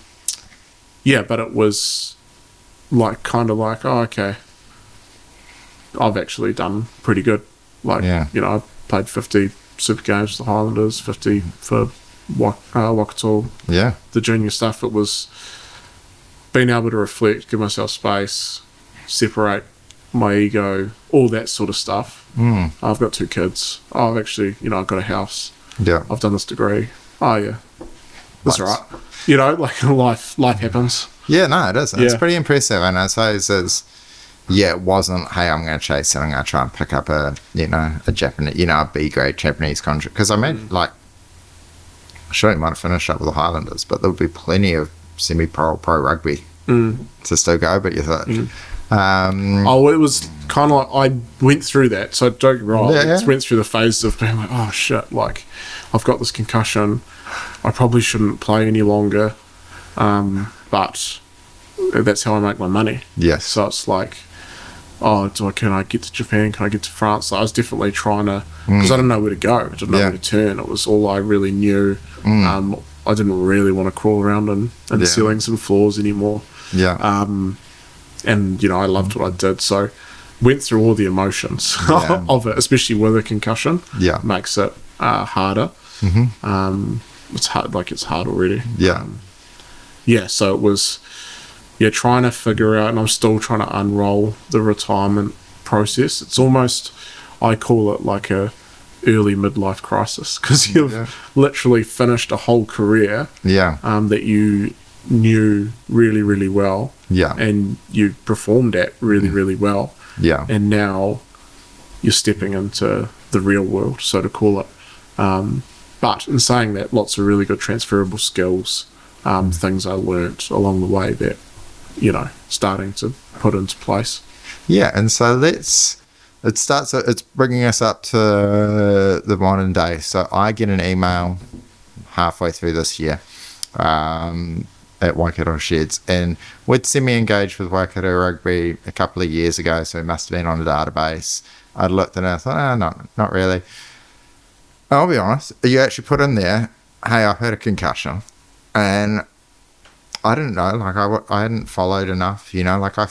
it was like kind of like, oh, okay, I've actually done pretty good. Like, I played 50 Super Games for the Highlanders, 50 for Waikato. The junior stuff, it was being able to reflect, give myself space, separate my ego, all that sort of stuff. I've got 2 kids. I've actually, I've got a house. I've done this degree. Oh, yeah. That's all right. Like life happens. No, it is. It's pretty impressive. And I suppose it wasn't, hey, I'm going to chase it. I'm going to try and pick up a Japanese, a B grade Japanese contract. Because I mean, sure, he might have finished up with the Highlanders, but there would be plenty of semi-pro rugby to still go. But you thought, Oh, it was kind of like I went through that. So don't get me wrong. Yeah. I went through the phases of being like, oh shit, like I've got this concussion. I probably shouldn't play any longer. But that's how I make my money. Yes. So it's like, oh, can I get to Japan? Can I get to France? So I was definitely trying to, because I didn't know where to go. I didn't know where to turn. It was all I really knew. I didn't really want to crawl around in ceilings and floors anymore. Yeah. And, you know, I loved what I did. So went through all the emotions of it, especially with a concussion. Yeah. Makes it harder. It's hard, like it's hard already. Yeah. So it was, trying to figure out, and I'm still trying to unroll the retirement process. It's almost, I call it like a early midlife crisis, because you've literally finished a whole career that you knew really, really well. And you performed at really, really well. And now you're stepping into the real world, so to call it. But in saying that, lots of really good transferable skills, things I learnt along the way that, you know, starting to put into place. Yeah, and so it's bringing us up to the modern day. So I get an email halfway through this year at Waikato Sheds, and we'd semi-engaged with Waikato Rugby a couple of years ago, so it must have been on a database. I'd looked and I thought, no, not really. I'll be honest, you actually put in there, hey, I've had a concussion, and I didn't know, like I hadn't followed enough, you know, like I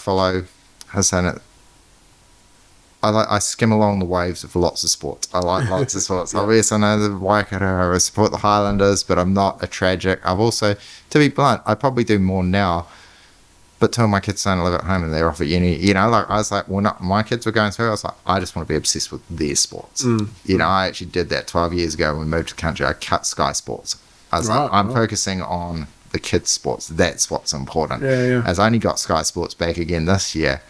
skim along the waves of lots of sports. I like lots of sports. Obviously, I know the Waikato, I support the Highlanders, but I'm not a tragic. I've also, to be blunt, I probably do more now, but till my kids don't live at home and they're off at uni, you know, like I was like, well, my kids were going through, I was like, I just want to be obsessed with their sports. You know, I actually did that 12 years ago when we moved to the country. I cut Sky Sports. I was like, I'm focusing on the kids' sports. That's what's important. As I only got Sky Sports back again this year,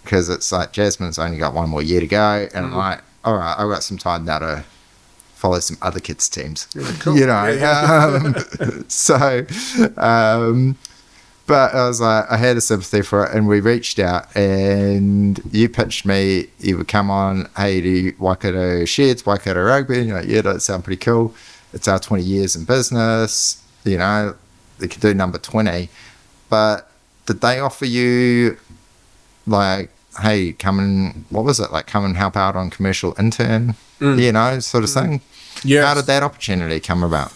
because it's like Jasmine's only got one more year to go, and I'm like, all right, I've got some time now to follow some other kids' teams. You know, but I was like, I had a sympathy for it, and we reached out, and you pitched me, you would come on, hey, do Waikato Sheds, Waikato Rugby, and you're like, yeah, that sounds pretty cool. It's our 20 years in business, you know, they could do number 20, but did they offer you, like, hey, come and, what was it, like, come and help out on commercial intern, you know, sort of thing? Yeah. How did that opportunity come about?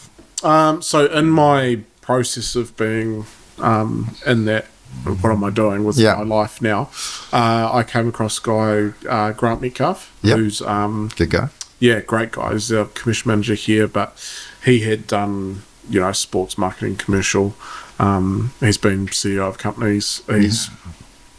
So in my process of being in that, what am I doing with my life now, I came across a guy, Grant Metcalf, who's good guy. Yeah, great guy. He's a commission manager here, but he had done, you know, sports marketing, commercial. He's been CEO of companies. He's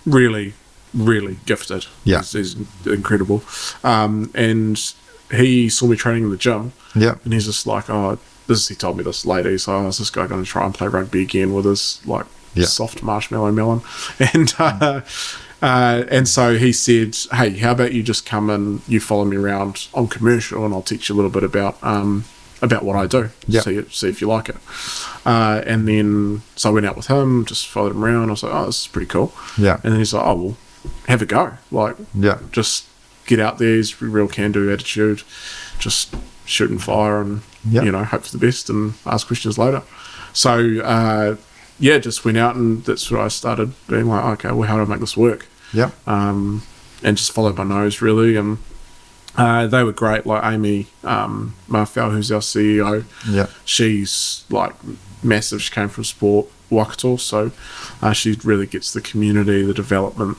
really, really gifted. He's incredible. And he saw me training in the gym. And he's just like, he told me this later. He's like, is this guy going to try and play rugby again with his, like, soft marshmallow melon? And so he said, hey, how about you just come and you follow me around on commercial, and I'll teach you a little bit about what I do. See if you like it. And then, so I went out with him, just followed him around. I was like, oh, this is pretty cool. And then he's like, oh, well, have a go. Like, just get out there. He's a real can-do attitude. Just shoot and fire, and, you know, hope for the best and ask questions later. So, just went out, and that's where I started being like, okay, well, how do I make this work? And just followed my nose, really. And they were great. Like Amy Marfell, who's our CEO, she's like massive. She came from sport, Waikato, so she really gets the community, the development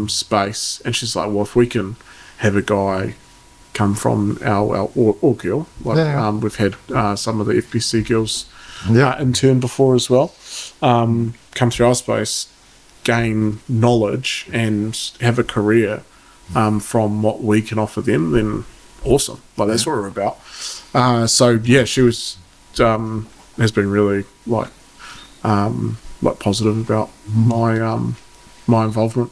space. And she's like, well, if we can have a guy come from our or girl, like we've had some of the FBC girls intern before as well, come through our space, gain knowledge and have a career from what we can offer them, then awesome. Like, that's what we're about. She was has been really like positive about my involvement.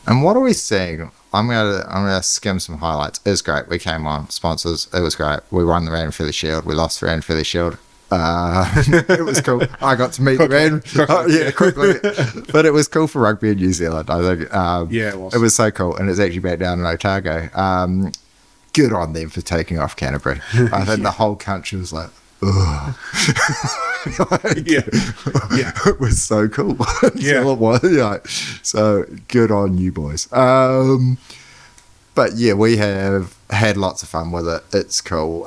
And what are we seeing? I'm gonna skim some highlights. It was great. We came on sponsors. It was great. We won the Ranfurly Shield. We lost the Ranfurly Shield. It was cool. I got to meet the man. Quickly. But it was cool for rugby in New Zealand, I think. It was. It was so cool. And it's actually back down in Otago. Good on them for taking off Canterbury. I think the whole country was like, ugh. It was so cool. It was, so good on you boys. But yeah, we have had lots of fun with it. It's cool.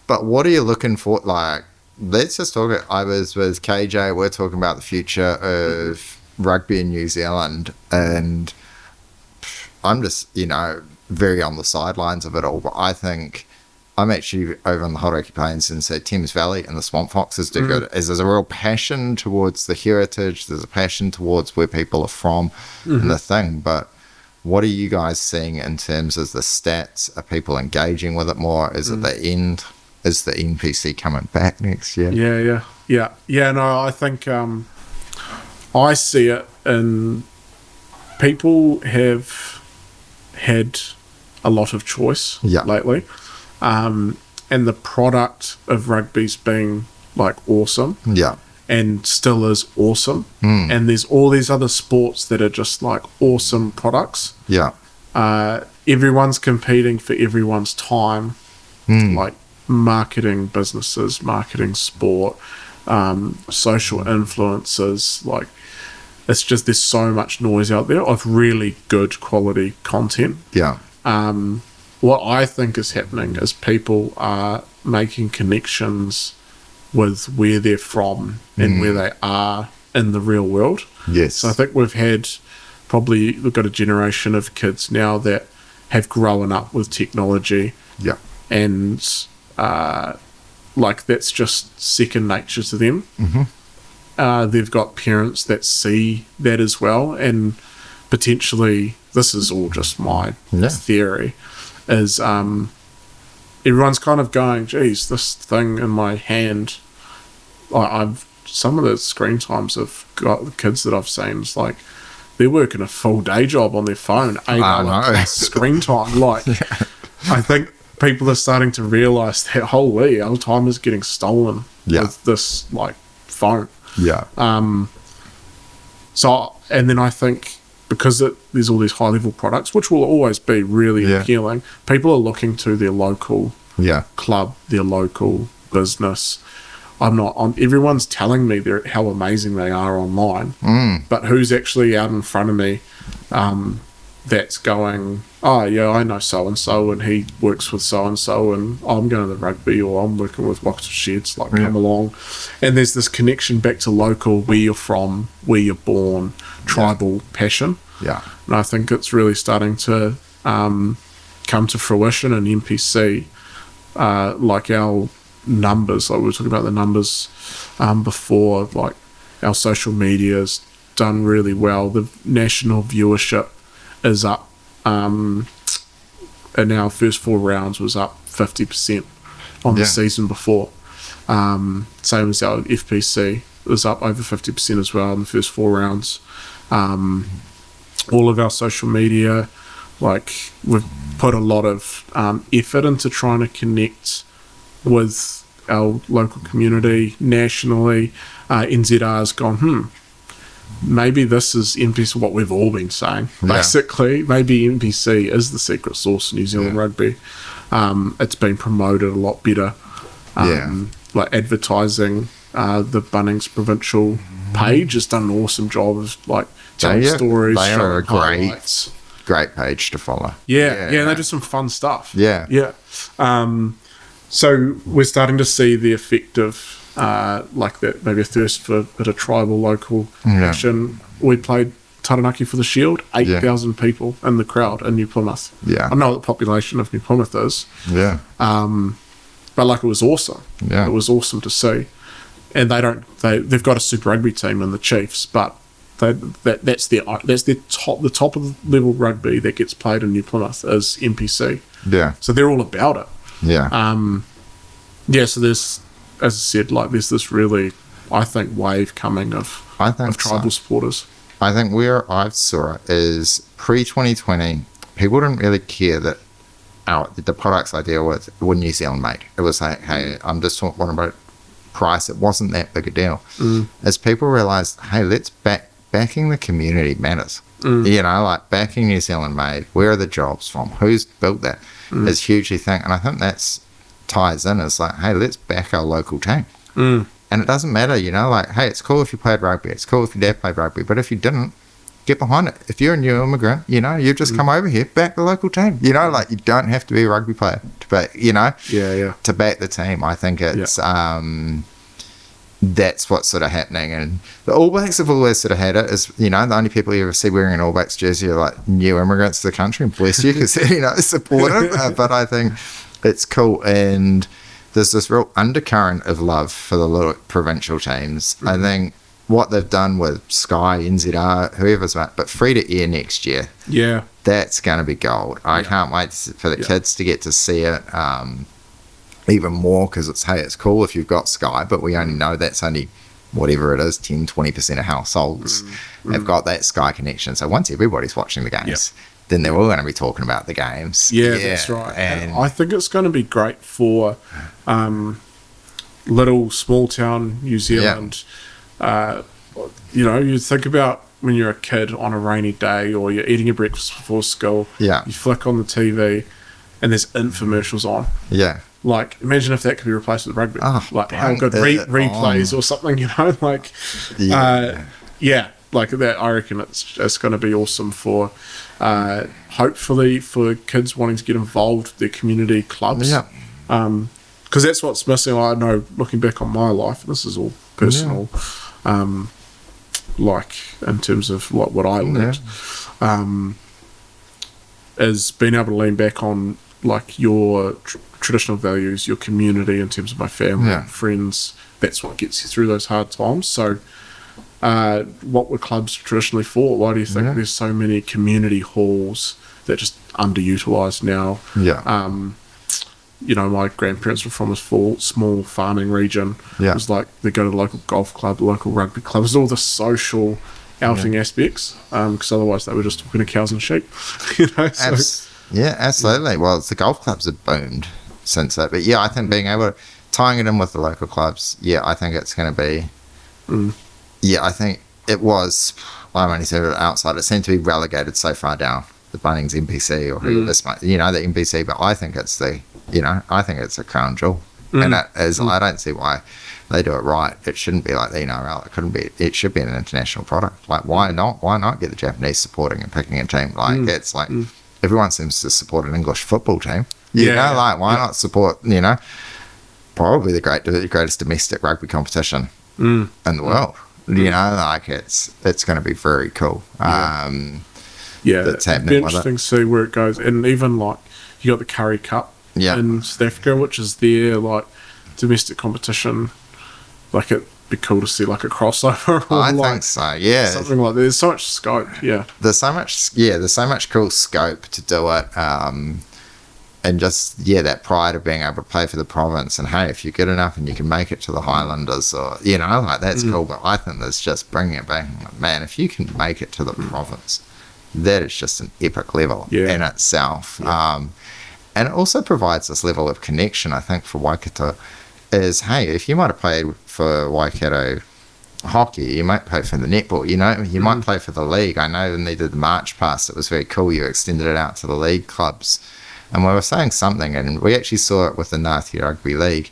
But what are you looking for? Like, let's just talk. I was with KJ. We're talking about the future of rugby in New Zealand, and I'm just, very on the sidelines of it all. But I think I'm actually over on the Hauraki Plains and say Thames Valley and the Swamp Foxes do good. There's a real passion towards the heritage. There's a passion towards where people are from and the thing. But what are you guys seeing in terms of the stats? Are people engaging with it more? Is it the end? Is the NPC coming back next year? Yeah. No, I think I see it in people have had a lot of choice lately, and the product of rugby's been like awesome. Yeah. And still is awesome. And there's all these other sports that are just like awesome products. Yeah. Everyone's competing for everyone's time, like marketing businesses, marketing sport, social influencers. Like, it's just, there's so much noise out there of really good quality content. Yeah. What I think is happening is people are making connections with where they're from and where they are in the real world. Yes. So I think we've got a generation of kids now that have grown up with technology. Yeah. And like, that's just second nature to them. They've got parents that see that as well, and potentially, this is all just my theory, is everyone's kind of going, geez, this thing in my hand, some of the screen times I've got the kids that I've seen, it's like they're working a full day job on their phone, 8 hours screen time. Like, I think people are starting to realise that, holy, our time is getting stolen with this like phone. Yeah. So, and then I think because there's all these high level products, which will always be really appealing, people are looking to their local club, their local business. Everyone's telling me how amazing they are online, but who's actually out in front of me that's going, oh yeah, I know so and so, and he works with so and so, and I'm going to the rugby, or I'm working with Waikato Sheds, like come along. And there's this connection back to local, where you're from, where you're born, tribal passion. Yeah. And I think it's really starting to come to fruition in NPC, like our numbers, like we were talking about the numbers before, like our social media's done really well. The national viewership is up, and our first 4 rounds was up 50% on the season before. Same as our FPC was up over 50% as well in the first 4 rounds. All of our social media, like, we've put a lot of effort into trying to connect with our local community nationally. NZR's gone, maybe this is NPC, what we've all been saying, basically. Maybe NPC is the secret sauce in New Zealand rugby. It's been promoted a lot better. Like advertising, the Bunnings provincial page has done an awesome job of like telling stories. They are a highlights. great page to follow. Yeah, they do some fun stuff. Yeah. So we're starting to see the effect of like that, maybe a thirst for a bit of tribal local action. We played Taranaki for the Shield, 8,000 people in the crowd in New Plymouth. I don't know what the population of New Plymouth is. But like, it was awesome. It was awesome to see. And they've got a Super Rugby team in the Chiefs, but that's the top of the level rugby that gets played in New Plymouth is NPC. So they're all about it. So there's, as I said, like, there's this really, I think, wave coming of tribal supporters. I think where I saw it is pre-2020, people didn't really care that the products I deal with were New Zealand made. It was like, hey, I'm just talking about price. It wasn't that big a deal. As people realised, hey, let's backing the community matters. You know, like backing New Zealand made. Where are the jobs from? Who's built that? Is hugely thing, and I think that's ties in. It's like, hey, let's back our local team. And it doesn't matter, you know, like, hey, it's cool if you played rugby. It's cool if your dad played rugby. But if you didn't, get behind it. If you're a new immigrant, you know, you've just come over here, back the local team. You know, like, you don't have to be a rugby player to back, you know, to back the team. I think it's, that's what's sort of happening. And the All Blacks have always sort of had it as, you know, the only people you ever see wearing an All Blacks jersey are like new immigrants to the country, and bless you, because, you know, supportive. But I think it's cool. And there's this real undercurrent of love for the little provincial teams. I think what they've done with Sky, NZR, whoever's, but free to air next year. Yeah. That's going to be gold. I can't wait for the kids to get to see it even more, because it's, hey, it's cool if you've got Sky, but we only know that's only whatever it is, 10-20% of households have got that Sky connection. So once everybody's watching the games, then they're all going to be talking about the games. Yeah, that's right. And I think it's going to be great for little small town New Zealand. You know, you think about when you're a kid on a rainy day, or you're eating your breakfast before school. You flick on the TV and there's infomercials on. Like, imagine if that could be replaced with rugby. Like, how good replays or something, you know? Like, like that. I reckon it's going to be awesome for, hopefully, for kids wanting to get involved with their community clubs. Because that's what's missing. I know, looking back on my life, and this is all personal, like, in terms of what I learned, is being able to lean back on, like, your traditional values, your community, in terms of my family, friends. That's what gets you through those hard times. So what were clubs traditionally for? Why do you think there's so many community halls that just underutilised now? You know, my grandparents were from a small farming region. It was like they go to the local golf club, the local rugby club. It was all the social outing aspects, because otherwise they were just talking to cows and sheep. You know, so, absolutely. Well, the golf clubs have boomed since that, but I think being able to tying it in with the local clubs, I think it's going to be. I think it was. I'm only saying it outside. It seemed to be relegated so far down. The Bunnings NPC or who this might, you know, the NPC, but I think it's I think it's a crown jewel, and that is. I don't see why they do it right. It shouldn't be like the NRL. It couldn't be. It should be an international product. Like, why not? Why not get the Japanese supporting and picking a team? Like, it's like everyone seems to support an English football team. You know, like, why not support, you know, probably the greatest domestic rugby competition in the world. You know, like, it's going to be very cool. That's happening. It'd be interesting to see where it goes. And even, like, you got the Curry Cup in South Africa, which is their, like, domestic competition. Like, it'd be cool to see, like, a crossover. Or, I think so. Yeah, something like that. There's so much scope. There's so much cool scope to do it. And just, that pride of being able to play for the province. And, hey, if you're good enough and you can make it to the Highlanders, or, you know, like, that's cool. But I think there's just bringing it back. Man, if you can make it to the province, that is just an epic level in itself. And it also provides this level of connection, I think, for Waikato, is, hey, if you might have played for Waikato hockey, you might play for the netball, you know, you might play for the league. I know when they did the March Pass, it was very cool. You extended it out to the league clubs. And we were saying something, and we actually saw it with the Ngāti Rugby League,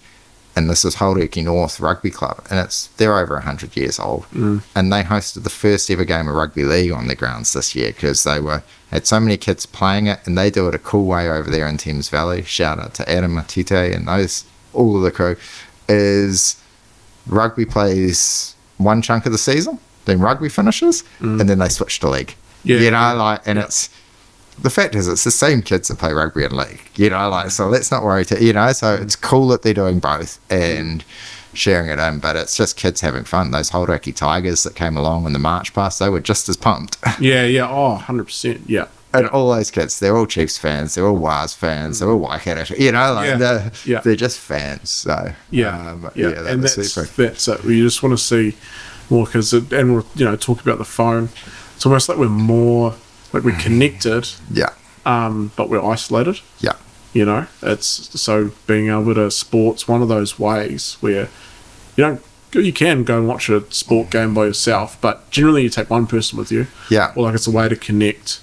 and this is Hauraki North Rugby Club, and they're over 100 years old, and they hosted the first ever game of rugby league on their grounds this year, because they had so many kids playing it, and they do it a cool way over there in Thames Valley. Shout out to Adam Matite and all of the crew. Is rugby plays one chunk of the season, then rugby finishes, and then they switch to league. You know, like, and it's. The fact is, it's the same kids that play rugby and league, you know, like, so let's not worry, you know, so it's cool that they're doing both and sharing it in, but it's just kids having fun. Those Hauraki Tigers that came along in the March Pass, they were just as pumped. 100%, And all those kids, they're all Chiefs fans, they're all Wars fans, they're all Waikato, you know, like, they're just fans, so. And that's it. We just want to see more, because, and we'll, you know, talk about the phone. It's almost like we're more... Like, we're connected, but we're isolated. You know, it's so being able to sports one of those ways where you can go and watch a sport game by yourself, but generally you take one person with you. Yeah. Or like it's a way to connect.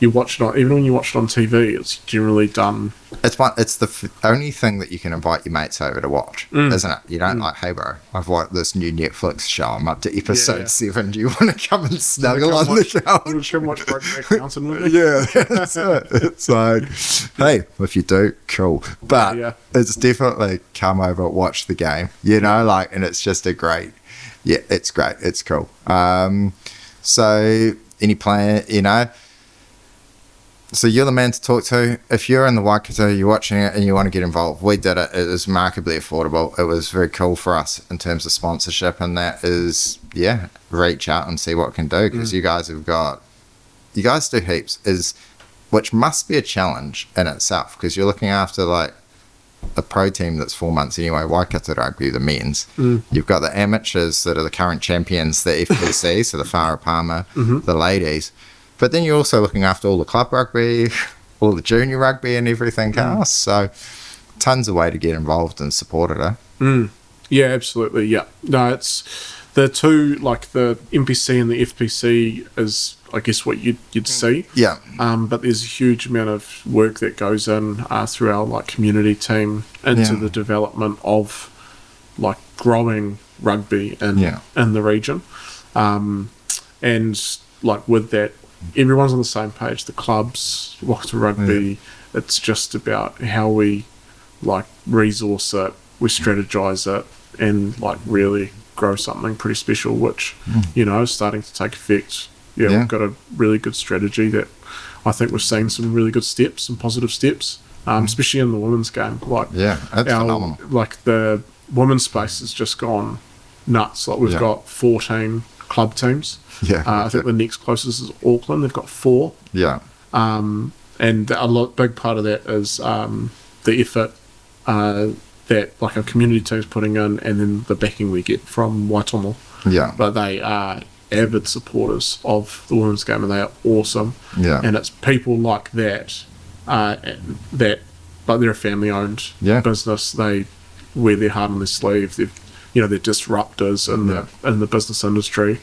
You watch it on, even when you watch it on TV, it's generally done. It's the only thing that you can invite your mates over to watch, isn't it? You don't like, hey bro, I've watched this new Netflix show. I'm up to episode 7. Do you want to come and snuggle on the couch? You should watch Brokeback Mountain with me. Yeah, that's it. It's like, hey, if you do, cool. But it's definitely come over, watch the game. You know, like, and it's just it's great. It's cool. So any plan, you know. So you're the man to talk to. If you're in the Waikato, you're watching it and you want to get involved, we did it. It was remarkably affordable. It was very cool for us in terms of sponsorship, and that is, reach out and see what we can do, because you guys do heaps, which must be a challenge in itself, because you're looking after like a pro team that's 4 months anyway, Waikato Rugby, the men's. You've got the amateurs that are the current champions, the FPC, so the Whara Palmer, the ladies. But then you're also looking after all the club rugby, all the junior rugby and everything else. So tons of way to get involved and support it, Yeah, absolutely, yeah. No, it's the two, like the NPC and the FPC is, I guess, what you'd see. Yeah. But there's a huge amount of work that goes in through our like community team into the development of like growing rugby in the region. And like with that, everyone's on the same page. The clubs, Waikato Rugby, it's just about how we like resource it, we strategize it, and like really grow something pretty special, which is starting to take effect. We've got a really good strategy that I think we've seen some really good steps, some positive steps, especially in the women's game. Like that's phenomenal. Like the women's space has just gone nuts. Like we've got 14 club teams. I think the next closest is Auckland. They've got 4. And big part of that is the effort that like our community team's putting in, and then the backing we get from Waitomo. But they are avid supporters of the women's game, and they are awesome. And it's people like that but they're a family-owned business. They wear their heart on their sleeve. They're disruptors in the business industry.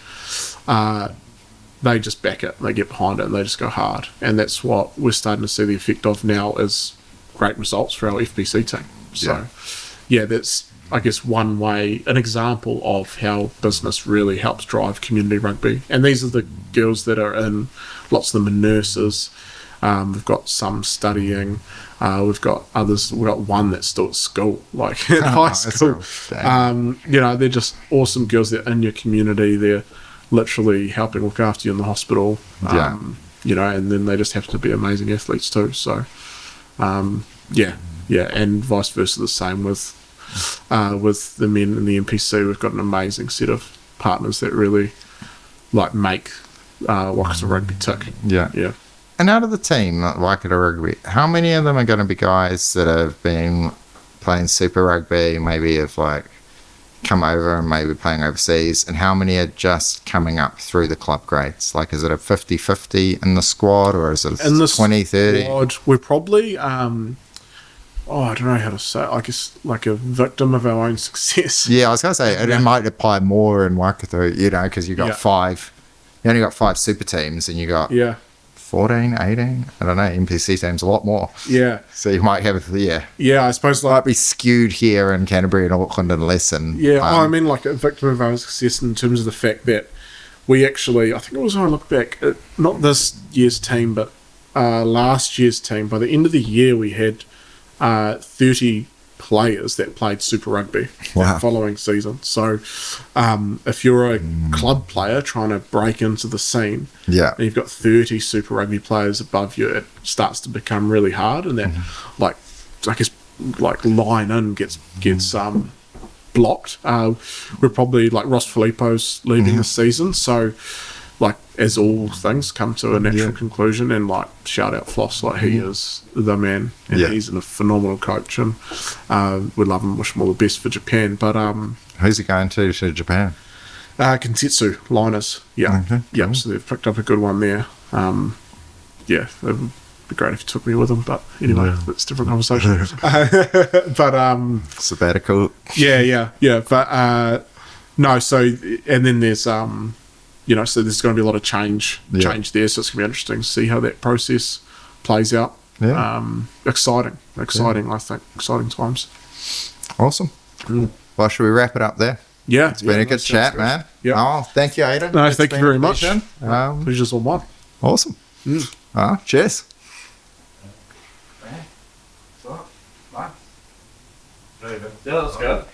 They just back it, they get behind it, and they just go hard. And that's what we're starting to see the effect of now, is great results for our FPC team. So, that's, I guess, one way, an example of how business really helps drive community rugby. And these are the girls that are in, lots of them are nurses. We've got some studying. We've got others. We've got one that's still at school, like at high school. They're just awesome girls. They're in your community. They're literally helping look after you in the hospital. And then they just have to be amazing athletes too. So, and vice versa, the same with the men in the NPC. We've got an amazing set of partners that really like make Waikato Rugby tick. And out of the team, like Waikato Rugby, how many of them are going to be guys that have been playing Super Rugby, maybe have like come over and maybe playing overseas, and how many are just coming up through the club grades? Like, is it a 50-50 in the squad, or is it a 20-30? We're probably, I don't know how to say it, I guess like a victim of our own success. I was going to say, it might apply more in Waikato, because you got 5, you only got 5 super teams, and you got 14, 18, I don't know, NPC teams a lot more. So you might have, I suppose like, might be skewed here in Canterbury and Auckland and less in... I mean like a victim of our success in terms of the fact that we actually, I think it was when I look back at not this year's team, but last year's team, by the end of the year we had 30 players that played Super Rugby that following season. So if you're a club player trying to break into the scene, and you've got 30 Super Rugby players above you, it starts to become really hard, and that like I guess like line in gets blocked. We're probably like Ross Filippo's leaving this season, so like as all things come to a natural conclusion, and like shout out Floss, like he is the man, and he's a phenomenal coach, and we love him, wish him all the best for Japan. But who's he going to Japan? Kintetsu Liners, so they've picked up a good one there. be great if you took me with them, but anyway, that's a different conversation. But Sabbatical. yeah. But no, so and then there's so there's going to be a lot of change there, so it's going to be interesting to see how that process plays out. Exciting, I think, exciting times. Awesome. Well, should we wrap it up there? Yeah, it's been a good chat, man. Yeah. Oh, thank you, Ayden. No, It's thank you been very a much. pleasure. Pleasure's all mine. Awesome. Cheers. Yeah, let's go.